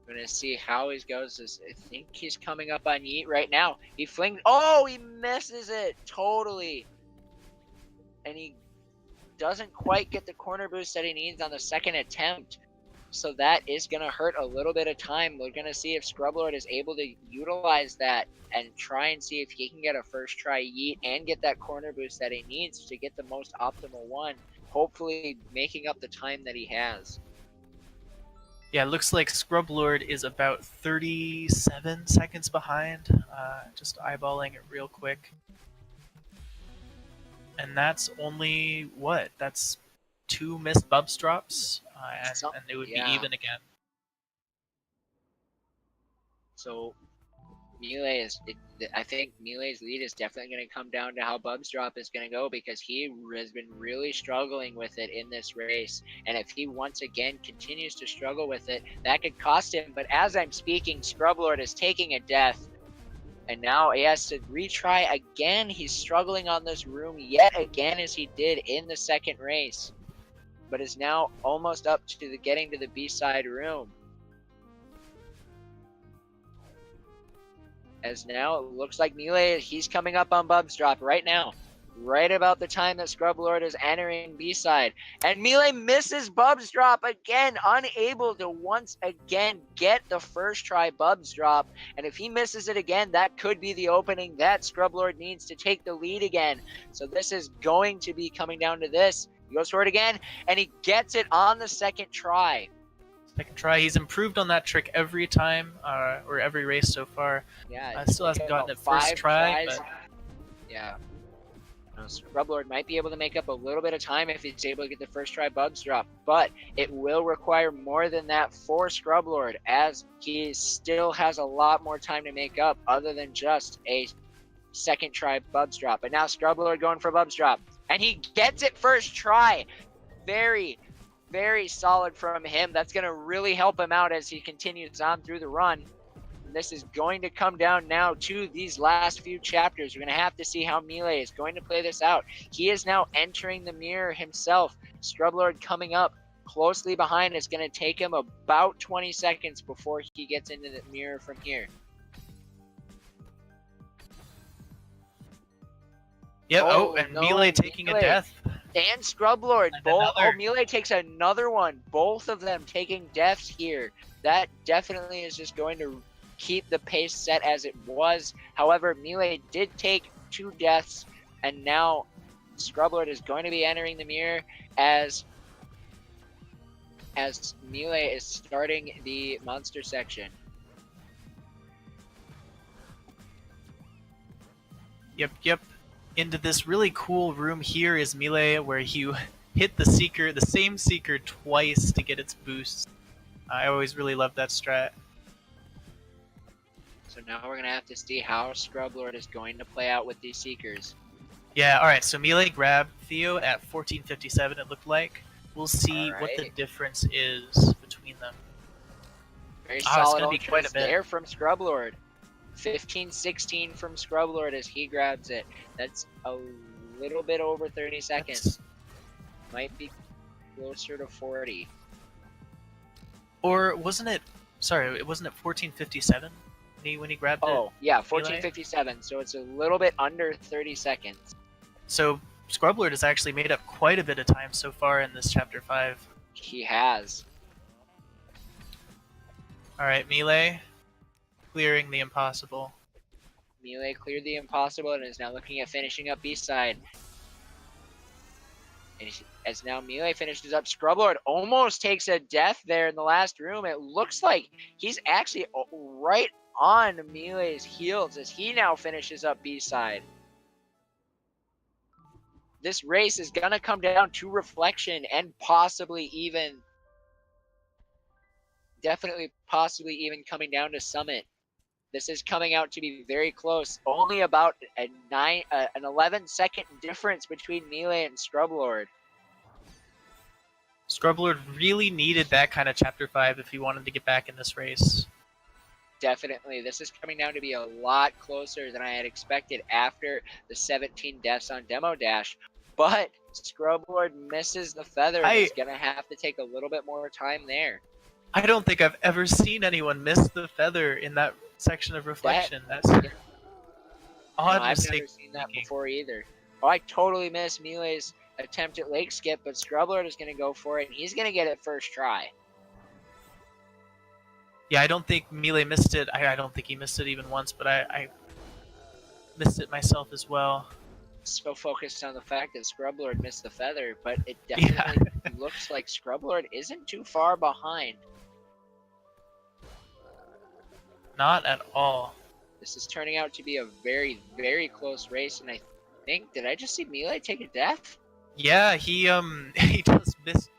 I'm gonna see how he goes. I think he's coming up on Yeet right now. He flings. Oh, he misses it totally, and he doesn't quite get the corner boost that he needs on the second attempt. So that is gonna hurt a little bit of time. We're gonna see if Scrublord is able to utilize that and try and see if he can get a first try Yeet and get that corner boost that he needs to get the most optimal one. Hopefully, making up the time that he has. Yeah, it looks like Scrublord is about 37 seconds behind. Just eyeballing it real quick. And that's only, what? That's 2 missed Bubs drops, and it would be even again. So, Millay I think Millay's lead is definitely going to come down to how Bubs drop is going to go, because he has been really struggling with it in this race. And if he once again continues to struggle with it, that could cost him. But as I'm speaking, Scrublord is taking a death. And now he has to retry again. He's struggling on this room yet again, as he did in the second race. But is now almost up to getting to the B-side room. As now it looks like Millay, he's coming up on Bubs drop right now. Right about the time that Scrublord is entering B-side. And Millay misses Bubs drop again, unable to once again get the first try Bubs drop. And if he misses it again, that could be the opening that Scrublord needs to take the lead again. So this is going to be coming down to this. He goes for it again, and he gets it on the second try. Second try. He's improved on that trick every time, or every race so far. Yeah, Still hasn't gotten it first try, but yeah. Scrublord might be able to make up a little bit of time if he's able to get the first try Bubs drop, but it will require more than that for Scrublord, as he still has a lot more time to make up other than just a second try Bubs drop. But now Scrublord going for Bubs drop, and he gets it first try. Very, very solid from him. That's going to really help him out as he continues on through the run. This is going to come down now to these last few chapters. We're going to have to see how Millay is going to play this out. He is now entering the mirror himself. Scrublord coming up closely behind. It's going to take him about 20 seconds before he gets into the mirror from here. Yep. And no, Millay taking a death. And Scrublord. Millay takes another one. Both of them taking deaths here. That definitely is just going to keep the pace set as it was. However, Millay did take 2 deaths, and now Scrublord is going to be entering the mirror as Millay is starting the monster section. Yep. Into this really cool room here is Millay, where you hit the same seeker twice to get its boost. I always really loved that strat. So now we're going to have to see how Scrublord is going to play out with these Seekers. Yeah, alright, so Millay grabbed Theo at 1457, it looked like. We'll see what the difference is between them. Very solid it's going to be quite a bit there from Scrublord. 15-16 from Scrublord as he grabs it. That's a little bit over 30 seconds. Might be closer to 40. Or wasn't it... Sorry, it wasn't at 1457 when he grabbed it? Oh, yeah, 1457. So it's a little bit under 30 seconds. So Scrublord has actually made up quite a bit of time so far in this Chapter 5. He has. Alright, Millay. Clearing the impossible. Millay cleared the impossible and is now looking at finishing up B-side. And as now Millay finishes up, Scrublord almost takes a death there in the last room. It looks like he's actually right on Millay's heels as he now finishes up B-side. This race is going to come down to reflection and possibly even coming down to summit. This is coming out to be very close. Only about an 11-second difference between Millay and Scrublord. Scrublord really needed that kind of Chapter 5 if he wanted to get back in this race. Definitely. This is coming down to be a lot closer than I had expected after the 17 deaths on Demo Dash. But Scrublord misses the feather. He's going to have to take a little bit more time there. I don't think I've ever seen anyone miss the feather in that section of reflection. That's odd. I've never seen that before either. Oh, I totally missed Millay's attempt at lake skip, but Scrublord is going to go for it, and he's going to get it first try. Yeah, I don't think Millay missed it. I don't think he missed it even once, but I missed it myself as well. So focused on the fact that Scrublord missed the feather, but it definitely looks like Scrublord isn't too far behind. Not at all. This is turning out to be a very, very close race, and I think, did I just see Millay take a death? Yeah, he just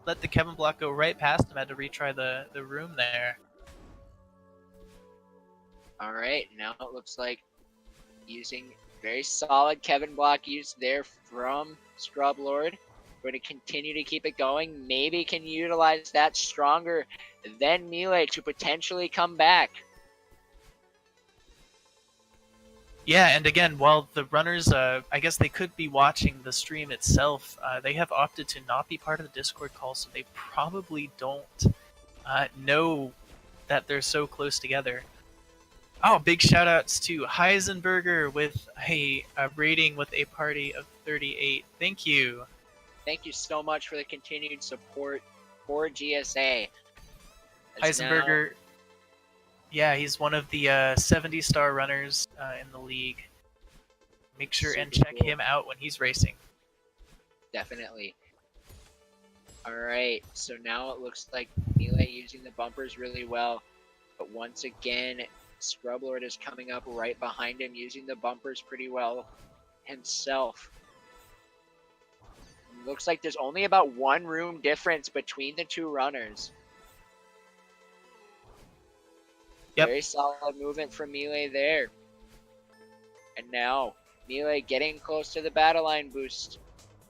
let the Kevin block go right past him, had to retry the room there. Alright, now it looks like using very solid Kevin block use there from Scrublord. Going to continue to keep it going. Maybe can utilize that stronger than Millay to potentially come back. Yeah, and again, while the runners, I guess they could be watching the stream itself, they have opted to not be part of the Discord call, so they probably don't know that they're so close together. Oh, big shout-outs to Heisenberger with a rating with a party of 38. Thank you. Thank you so much for the continued support for GSA. Heisenberger... Yeah, he's one of the 70-star runners in the league. Make sure and check him out when he's racing. Definitely. Alright, so now it looks like Millay using the bumpers really well. But once again, Scrublord is coming up right behind him, using the bumpers pretty well himself. It looks like there's only about one room difference between the two runners. Yep. Very solid movement from Millay there. And now, Millay getting close to the battle line boost.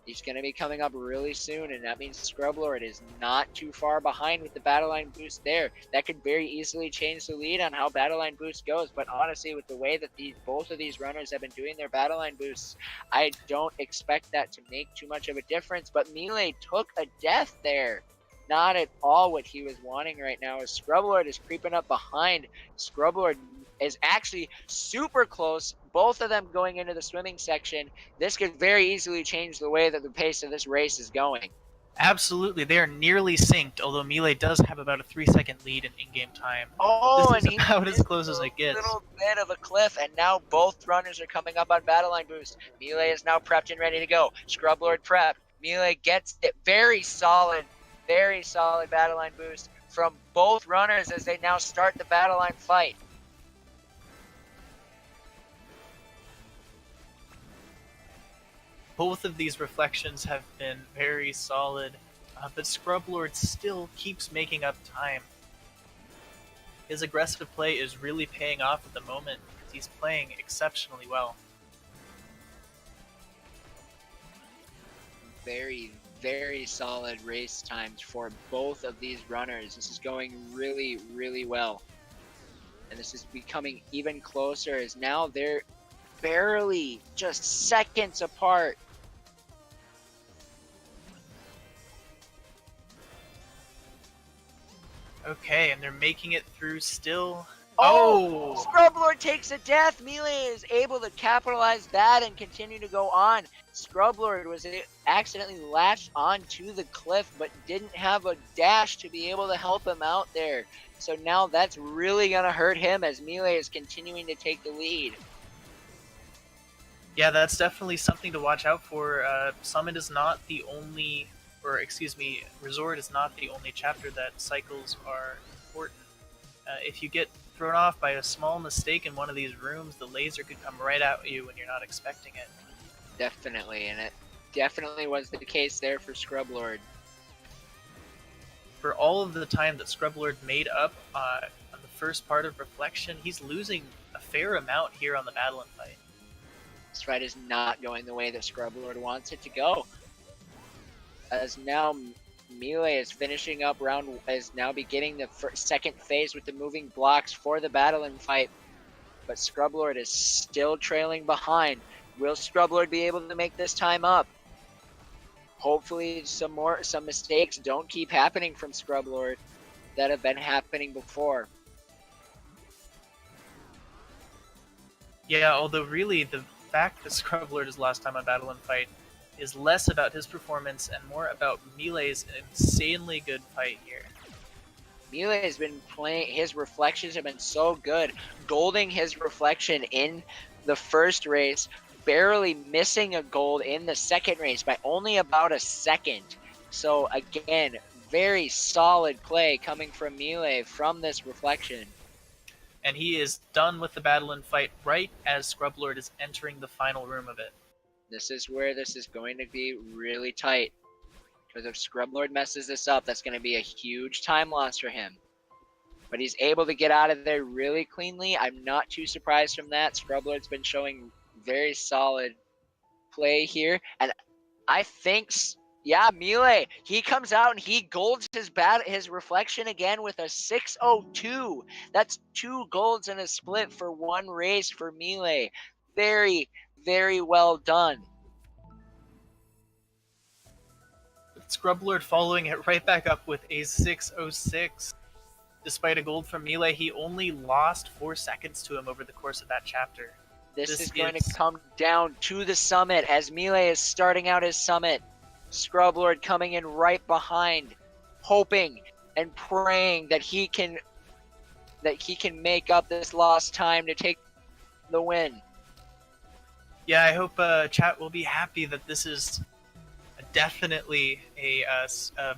He's going to be coming up really soon, and that means Scrublord is not too far behind with the battle line boost there. That could very easily change the lead on how battle line boost goes, but honestly, with the way that both of these runners have been doing their battle line boosts, I don't expect that to make too much of a difference, but Millay took a death there. Not at all what he was wanting right now, as Scrublord is creeping up behind. Scrublord is actually super close, both of them going into the swimming section. This could very easily change the way that the pace of this race is going. Absolutely, they are nearly synced, although Millay does have about a 3-second lead in in-game time. Oh, this is about as close as it gets. A little bit of a cliff, and now both runners are coming up on battle line boost. Millay is now prepped and ready to go. Scrublord prepped. Millay gets it. Very solid battle line boost from both runners as they now start the battle line fight. Both of these reflections have been very solid, but Scrublord still keeps making up time. His aggressive play is really paying off at the moment because he's playing exceptionally well. Very, very solid race times for both of these runners. This is going really, really well. And this is becoming even closer as now they're barely just seconds apart. Okay, and they're making it through still. Oh! Scrublord takes a death. Millay is able to capitalize that and continue to go on. Scrublord was accidentally latched onto the cliff, but didn't have a dash to be able to help him out there. So now that's really going to hurt him as Millay is continuing to take the lead. Yeah, that's definitely something to watch out for. Summit is not the only, or excuse me, Resort is not the only chapter that cycles are important. If you get thrown off by a small mistake in one of these rooms, the laser could come right at you when you're not expecting it. Definitely, and it definitely was the case there for Scrublord. For all of the time that Scrublord made up on the first part of Reflection, he's losing a fair amount here on the Battle and Fight. This fight is not going the way that Scrublord wants it to go. As now Millay is finishing up is now beginning the second phase with the moving blocks for the Battle and Fight. But Scrublord is still trailing behind. Will Scrublord be able to make this time up? Hopefully some mistakes don't keep happening from Scrublord that have been happening before. Yeah, although really the fact that Scrublord is lost time on Battle and Fight is less about his performance and more about Millay's insanely good fight here. Millay has been playing, his reflections have been so good, golding his reflection in the first race, barely missing a gold in the second race by only about a second. So again, very solid play coming from Millay from this reflection. And he is done with the Battle and Fight right as Scrublord is entering the final room of it. This is where this is going to be really tight. Because if Scrublord messes this up, that's going to be a huge time loss for him. But he's able to get out of there really cleanly. I'm not too surprised from that. Scrublord's been showing very solid play here. And I think, yeah, Millay, he comes out and he golds his reflection again with a 6:02. That's 2 golds in a split for one race for Millay. Very, very well done. Scrublord following it right back up with a 6:06. Despite a gold from Millay, he only lost 4 seconds to him over the course of that chapter. This is going to come down to the summit as Millay is starting out his summit. Scrublord coming in right behind, hoping and praying that he can make up this lost time to take the win. Yeah, I hope chat will be happy that this is definitely a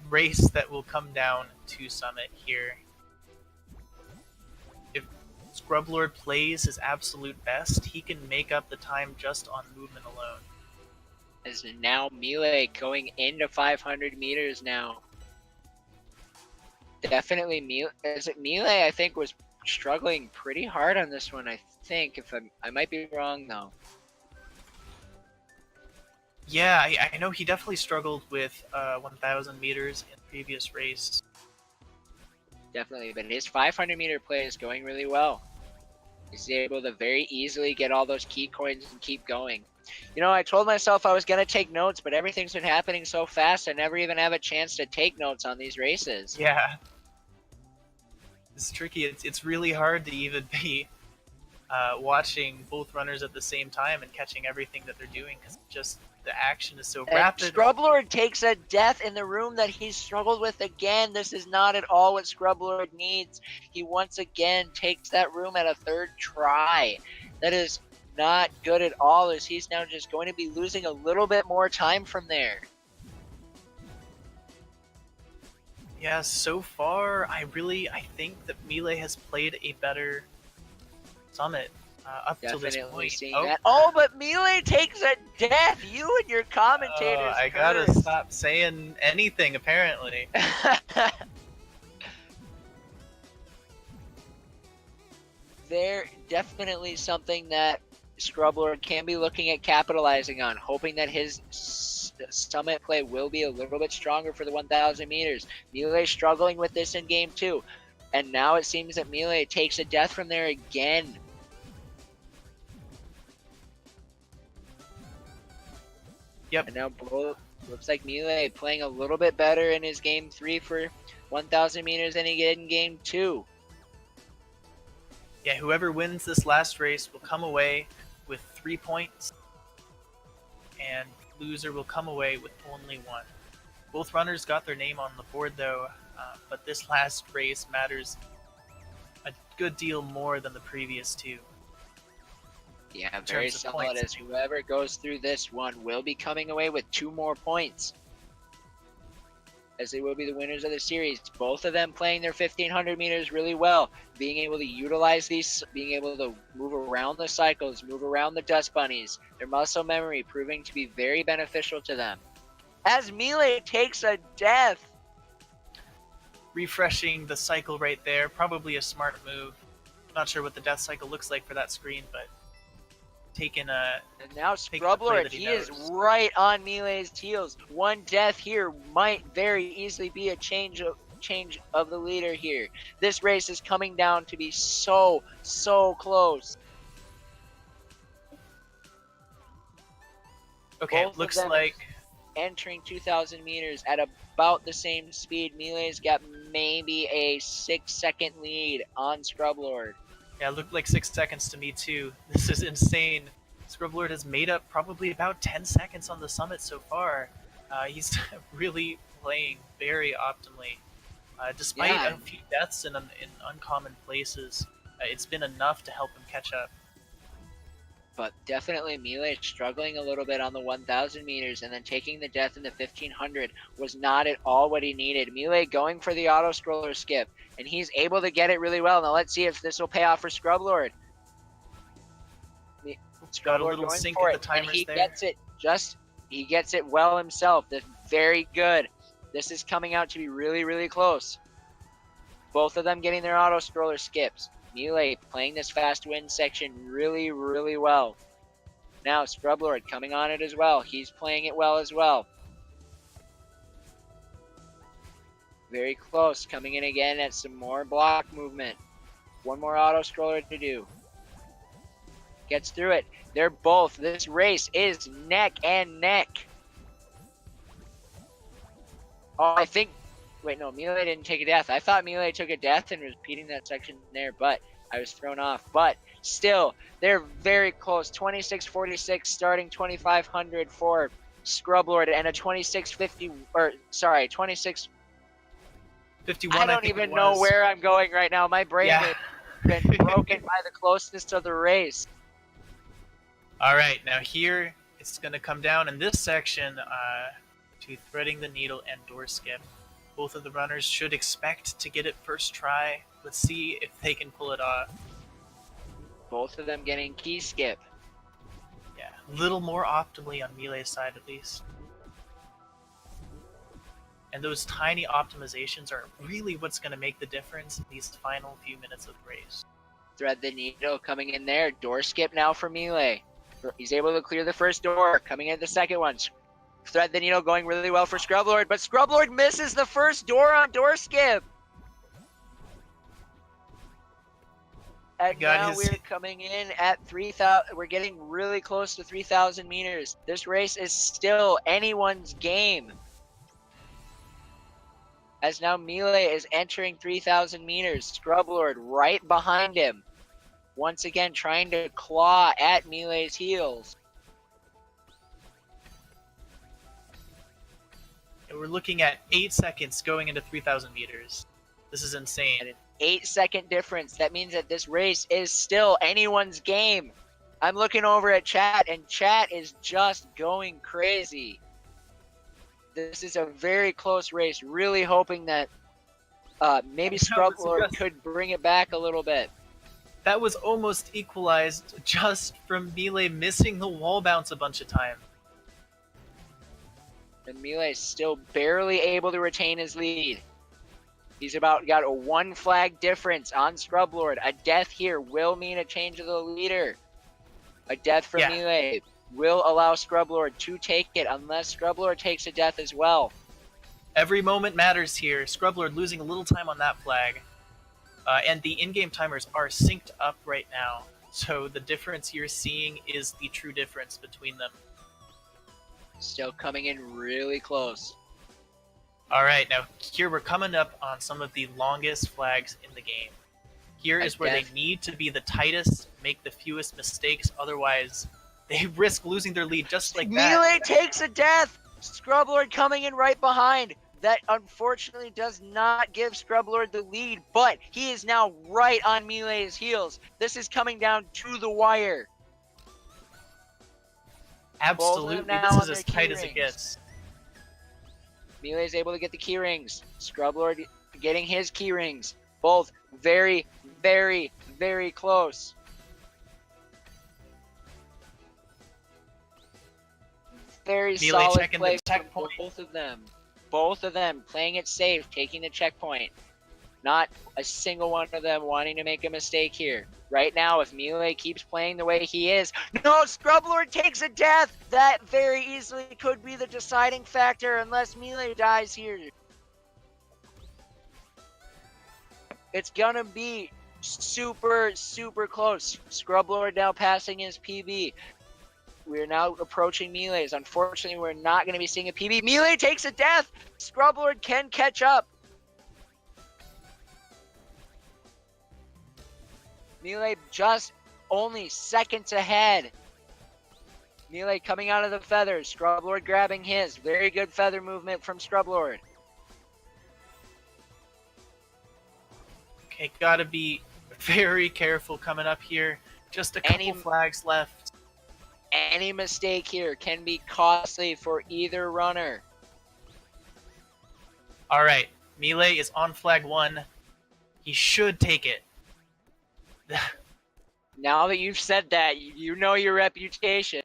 race that will come down to summit here. If Scrublord plays his absolute best, he can make up the time just on movement alone. As now Millay going into 500 meters now. Definitely Millay, I think, was struggling pretty hard on this one, I think. I might be wrong though. Yeah, I know he definitely struggled with 1,000 meters in the previous race. Definitely, but his 500 meter play is going really well. He's able to very easily get all those key coins and keep going. You know, I told myself I was going to take notes, but everything's been happening so fast I never even have a chance to take notes on these races. Yeah. It's tricky. It's really hard to even be watching both runners at the same time and catching everything that they're doing because just the action is so rapid. Scrublord takes a death in the room that he's struggled with again. This is not at all what Scrublord needs. He once again takes that room at a 3rd try. That is not good at all, as he's now just going to be losing a little bit more time from there. Yeah, so far, I think that Millay has played a better summit up till this point. That. Oh, but Millay takes a death. You and your commentators. I gotta stop saying anything, apparently. They're definitely something that Scrublord can be looking at capitalizing on, hoping that his summit play will be a little bit stronger for the 1,000 meters. Millay struggling with this in game 2. And now it seems that Millay takes a death from there again. Yep. And now looks like Millay playing a little bit better in his game 3 for 1,000 meters than he did in game 2. Yeah, whoever wins this last race will come away with 3 points, and loser will come away with only 1. Both runners got their name on the board though, but this last race matters a good deal more than the previous 2. Yeah, very solid, as whoever goes through this one will be coming away with 2 more points. as they will be the winners of the series. Both of them playing their 1500 meters really well, being able to utilize these, being able to move around the cycles, move around the dust bunnies, their muscle memory proving to be very beneficial to them. As Millay takes a death. Refreshing the cycle right there, probably a smart move. Not sure what the death cycle looks like for that screen, but taking a... And now Scrublord, he is right on Millay's heels. One death here might very easily be a change of the leader here. This race is coming down to be so close. Okay, Both looks like entering 2,000 meters at about the same speed. Millay's got maybe a 6-second lead on Scrublord. Yeah, it looked like 6 seconds to me too. This is insane. Scrublord has made up probably about 10 seconds on the summit so far. He's really playing very optimally. Despite a few deaths in uncommon places, it's been enough to help him catch up. But definitely Millay struggling a little bit on the 1,000 meters, and then taking the death in the 1,500 was not at all what he needed. Millay going for the auto scroller skip, and he's able to get it really well. Now let's see if this will pay off for Scrublord. Got a little sync at the timers, and he there. He gets it well himself. That's very good. This is coming out to be really close. Both of them getting their auto scroller skips. Millay playing this fast win section really well. Now Scrublord coming on it as well. He's playing it well as well. Very close. Coming in again at some more block movement. One more auto scroller to do. Gets through it. They're both. This race is neck and neck. Oh, I think... Wait, no, Millay didn't take a death. I thought Millay took a death and was repeating that section there, but I was thrown off. But still, they're very close. 26:46 starting 2,500 for Scrublord, and a 26:50, or sorry, 26... 51, I don't even know where I'm going right now. My brain has been broken by the closeness to the race. All right, now here it's going to come down in this section to threading the needle and door skip. Both of the runners should expect to get it first try. Let's see if they can pull it off. Both of them getting key skip. Yeah, a little more optimally on Millay's side at least. And those tiny optimizations are really what's going to make the difference in these final few minutes of the race. Thread the needle coming in there. Door skip now for Millay. He's able to clear the first door. Coming in the second one. Thread the needle going really well for Scrublord, but Scrublord misses the first door on door skip. And now we're coming in at 3,000. We're getting really close to 3,000 meters. This race is still anyone's game. As now Millay is entering 3,000 meters. Scrublord right behind him. Once again trying to claw at Millay's heels. And we're looking at 8 seconds going into 3,000 meters. This is insane. And an 8-second difference. That means that this race is still anyone's game. I'm looking over at chat, and chat is just going crazy. This is a very close race. Really hoping that maybe Scrublord could bring it back a little bit. That was almost equalized just from Millay missing the wall bounce a bunch of times. And Millay still barely able to retain his lead. He's got a 1 flag difference on Scrublord. A death here will mean a change of the leader. A death from Millay will allow Scrublord to take it unless Scrublord takes a death as well. Every moment matters here. Scrublord losing a little time on that flag. And the in-game timers are synced up right now. So the difference you're seeing is the true difference between them. Still coming in really close. All right, now here we're coming up on some of the longest flags in the game. Here is where they need to be the tightest, make the fewest mistakes, otherwise they risk losing their lead just like that. Millay takes a death! Scrublord coming in right behind. That unfortunately does not give Scrublord the lead, but he is now right on Millay's heels. This is coming down to the wire. Absolutely, this is as tight as it gets. Millay is able to get the key rings. Scrublord getting his key rings. Both very, very, very close. Very Millay solid checking play the from checkpoint. both of them. Both of them playing it safe, taking the checkpoint. Not a single one of them wanting to make a mistake here. Right now, if Millay keeps playing the way he is, no, Scrublord takes a death! That very easily could be the deciding factor unless Millay dies here. It's gonna be super, super close. Scrublord now passing his PB. We're now approaching Millay's. Unfortunately, we're not going to be seeing a PB. Millay takes a death! Scrublord can catch up. Millay just only seconds ahead. Millay coming out of the feathers. Scrublord grabbing his. Very good feather movement from Scrublord. Okay, gotta be very careful coming up here. Just a couple flags left. Any mistake here can be costly for either runner. All right, Millay is on flag 1. He should take it. Now that you've said that, you know your reputation.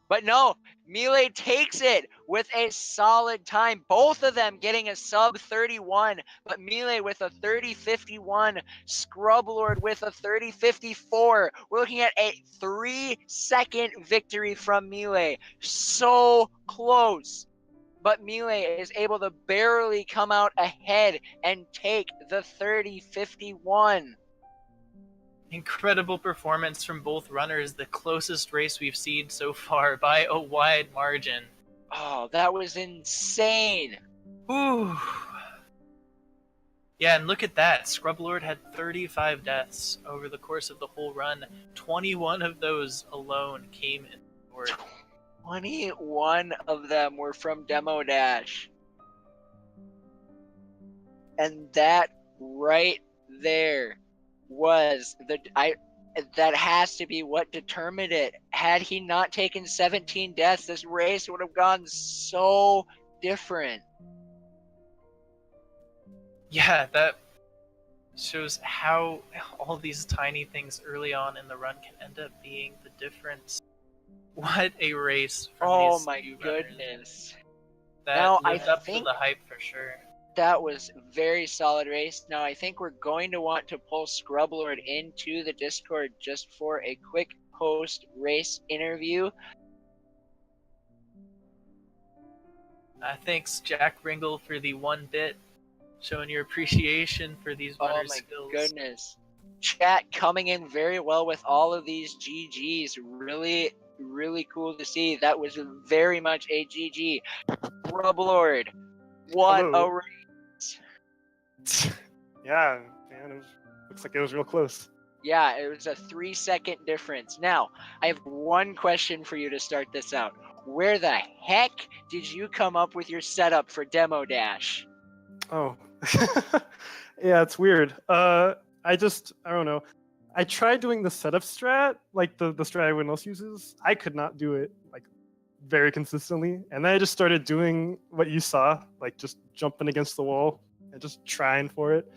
But no, Millay takes it with a solid time. Both of them getting a sub 31, but Millay with a 30-51, Scrublord with a 30-54. We're looking at a 3-second victory from Millay. So close. But Millay is able to barely come out ahead and take the 30-51. Incredible performance from both runners. The closest race we've seen so far by a wide margin. Oh, that was insane. Ooh. Yeah, and look at that. Scrublord had 35 deaths over the course of the whole run. 21 of those alone came in the board. 21 of them were from Demo Dash. And that right there was that has to be what determined it. Had he not taken 17 deaths, this race would have gone so different. Yeah, that shows how all these tiny things early on in the run can end up being the difference. What a race from these my two runners. goodness. That Now, lived I up to think the hype for sure. that was a very solid race. Now, I think we're going to want to pull Scrublord into the Discord just for a quick post-race interview. Thanks, Jack Ringle, for the 1 bit, showing your appreciation for these runners' skills. Oh my goodness. Chat coming in very well with all of these GGs. Really, really cool to see. That was very much a GG. Scrublord, what a race. Yeah, man, looks like it was real close. Yeah, it was a 3-second difference. Now, I have one question for you to start this out. Where the heck did you come up with your setup for Demo Dash? Oh, yeah, it's weird. I don't know. I tried doing the setup strat, like the strat everyone else uses. I could not do it like very consistently, and then I just started doing what you saw, like just jumping against the wall and just trying for it.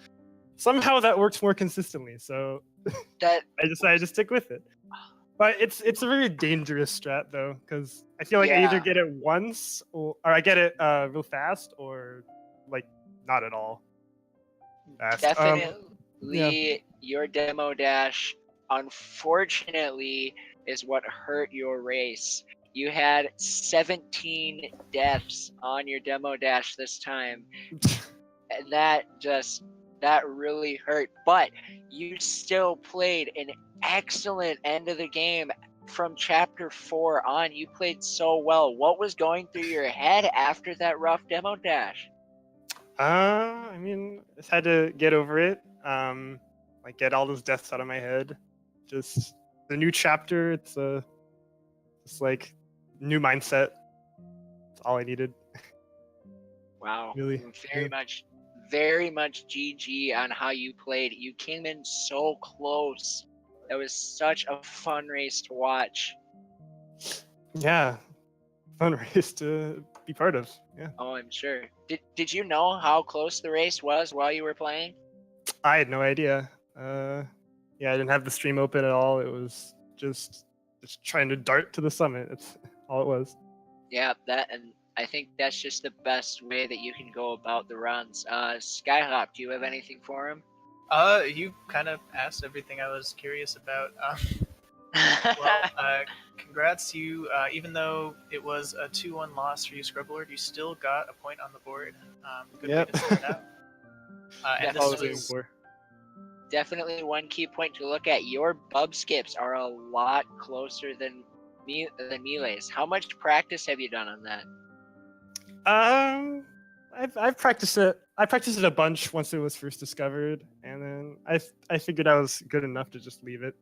Somehow that works more consistently, so That I decided to stick with it. But it's a very dangerous strat though, because I feel like I either get it once or I get it real fast, or like not at all. Fast. Definitely your Demo Dash, unfortunately, is what hurt your race. You had 17 deaths on your Demo Dash this time. And that really hurt. But you still played an excellent end of the game from chapter 4 on. You played so well. What was going through your head after that rough Demo Dash? I mean, just had to get over it. Like get all those deaths out of my head. Just the new chapter. It's like new mindset. That's all I needed. Wow. Really, Very much GG on how you played. You came in so close. That was such a fun race to watch. Yeah, fun race to be part of. Yeah. Oh, I'm sure. Did you know how close the race was while you were playing? I had no idea. Yeah, I didn't have the stream open at all. It was just trying to dart to the summit. That's all it was. Yeah, and I think that's just the best way that you can go about the runs. Skyhop, do you have anything for him? You kind of asked everything I was curious about. Well, congrats. You, even though it was a 2-1 loss for you, Scrublord, you still got a point on the board. Good way to start out. And That's all I this was aiming was for. Definitely one key point to look at. Your bub skips are a lot closer than Millay's. How much practice have you done on that? I've practiced it. I practiced it a bunch once it was first discovered, and then I figured I was good enough to just leave it.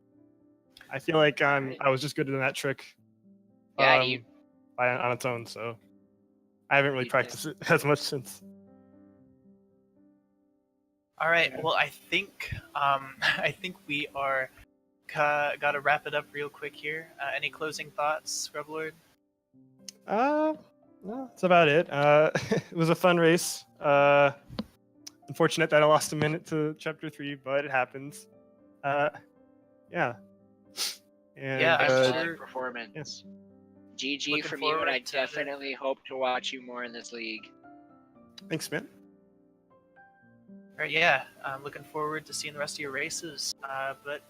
I feel like I was just good in that trick. Yeah, on its own, so I haven't really practiced it as much since. all right. Well, I think we are gotta wrap it up real quick here. Any closing thoughts, Scrublord? No, that's about it. It was a fun race. Unfortunate that I lost a minute to chapter 3, but it happens. Yeah. And, Yeah, I'm excellent sure. performance. GG Looking from you, and forward I to definitely hope to watch you more in this league. Thanks, man. All right, yeah, I'm looking forward to seeing the rest of your races. But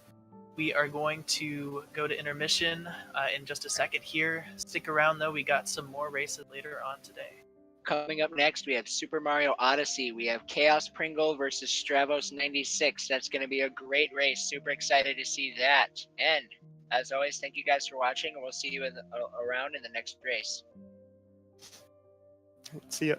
we are going to go to intermission in just a second here. Stick around, though. We got some more races later on today. Coming up next, we have Super Mario Odyssey. We have Chaos Pringle versus Stravos 96. That's going to be a great race. Super excited to see that. And as always, thank you guys for watching, and we'll see you around in the next race. See ya.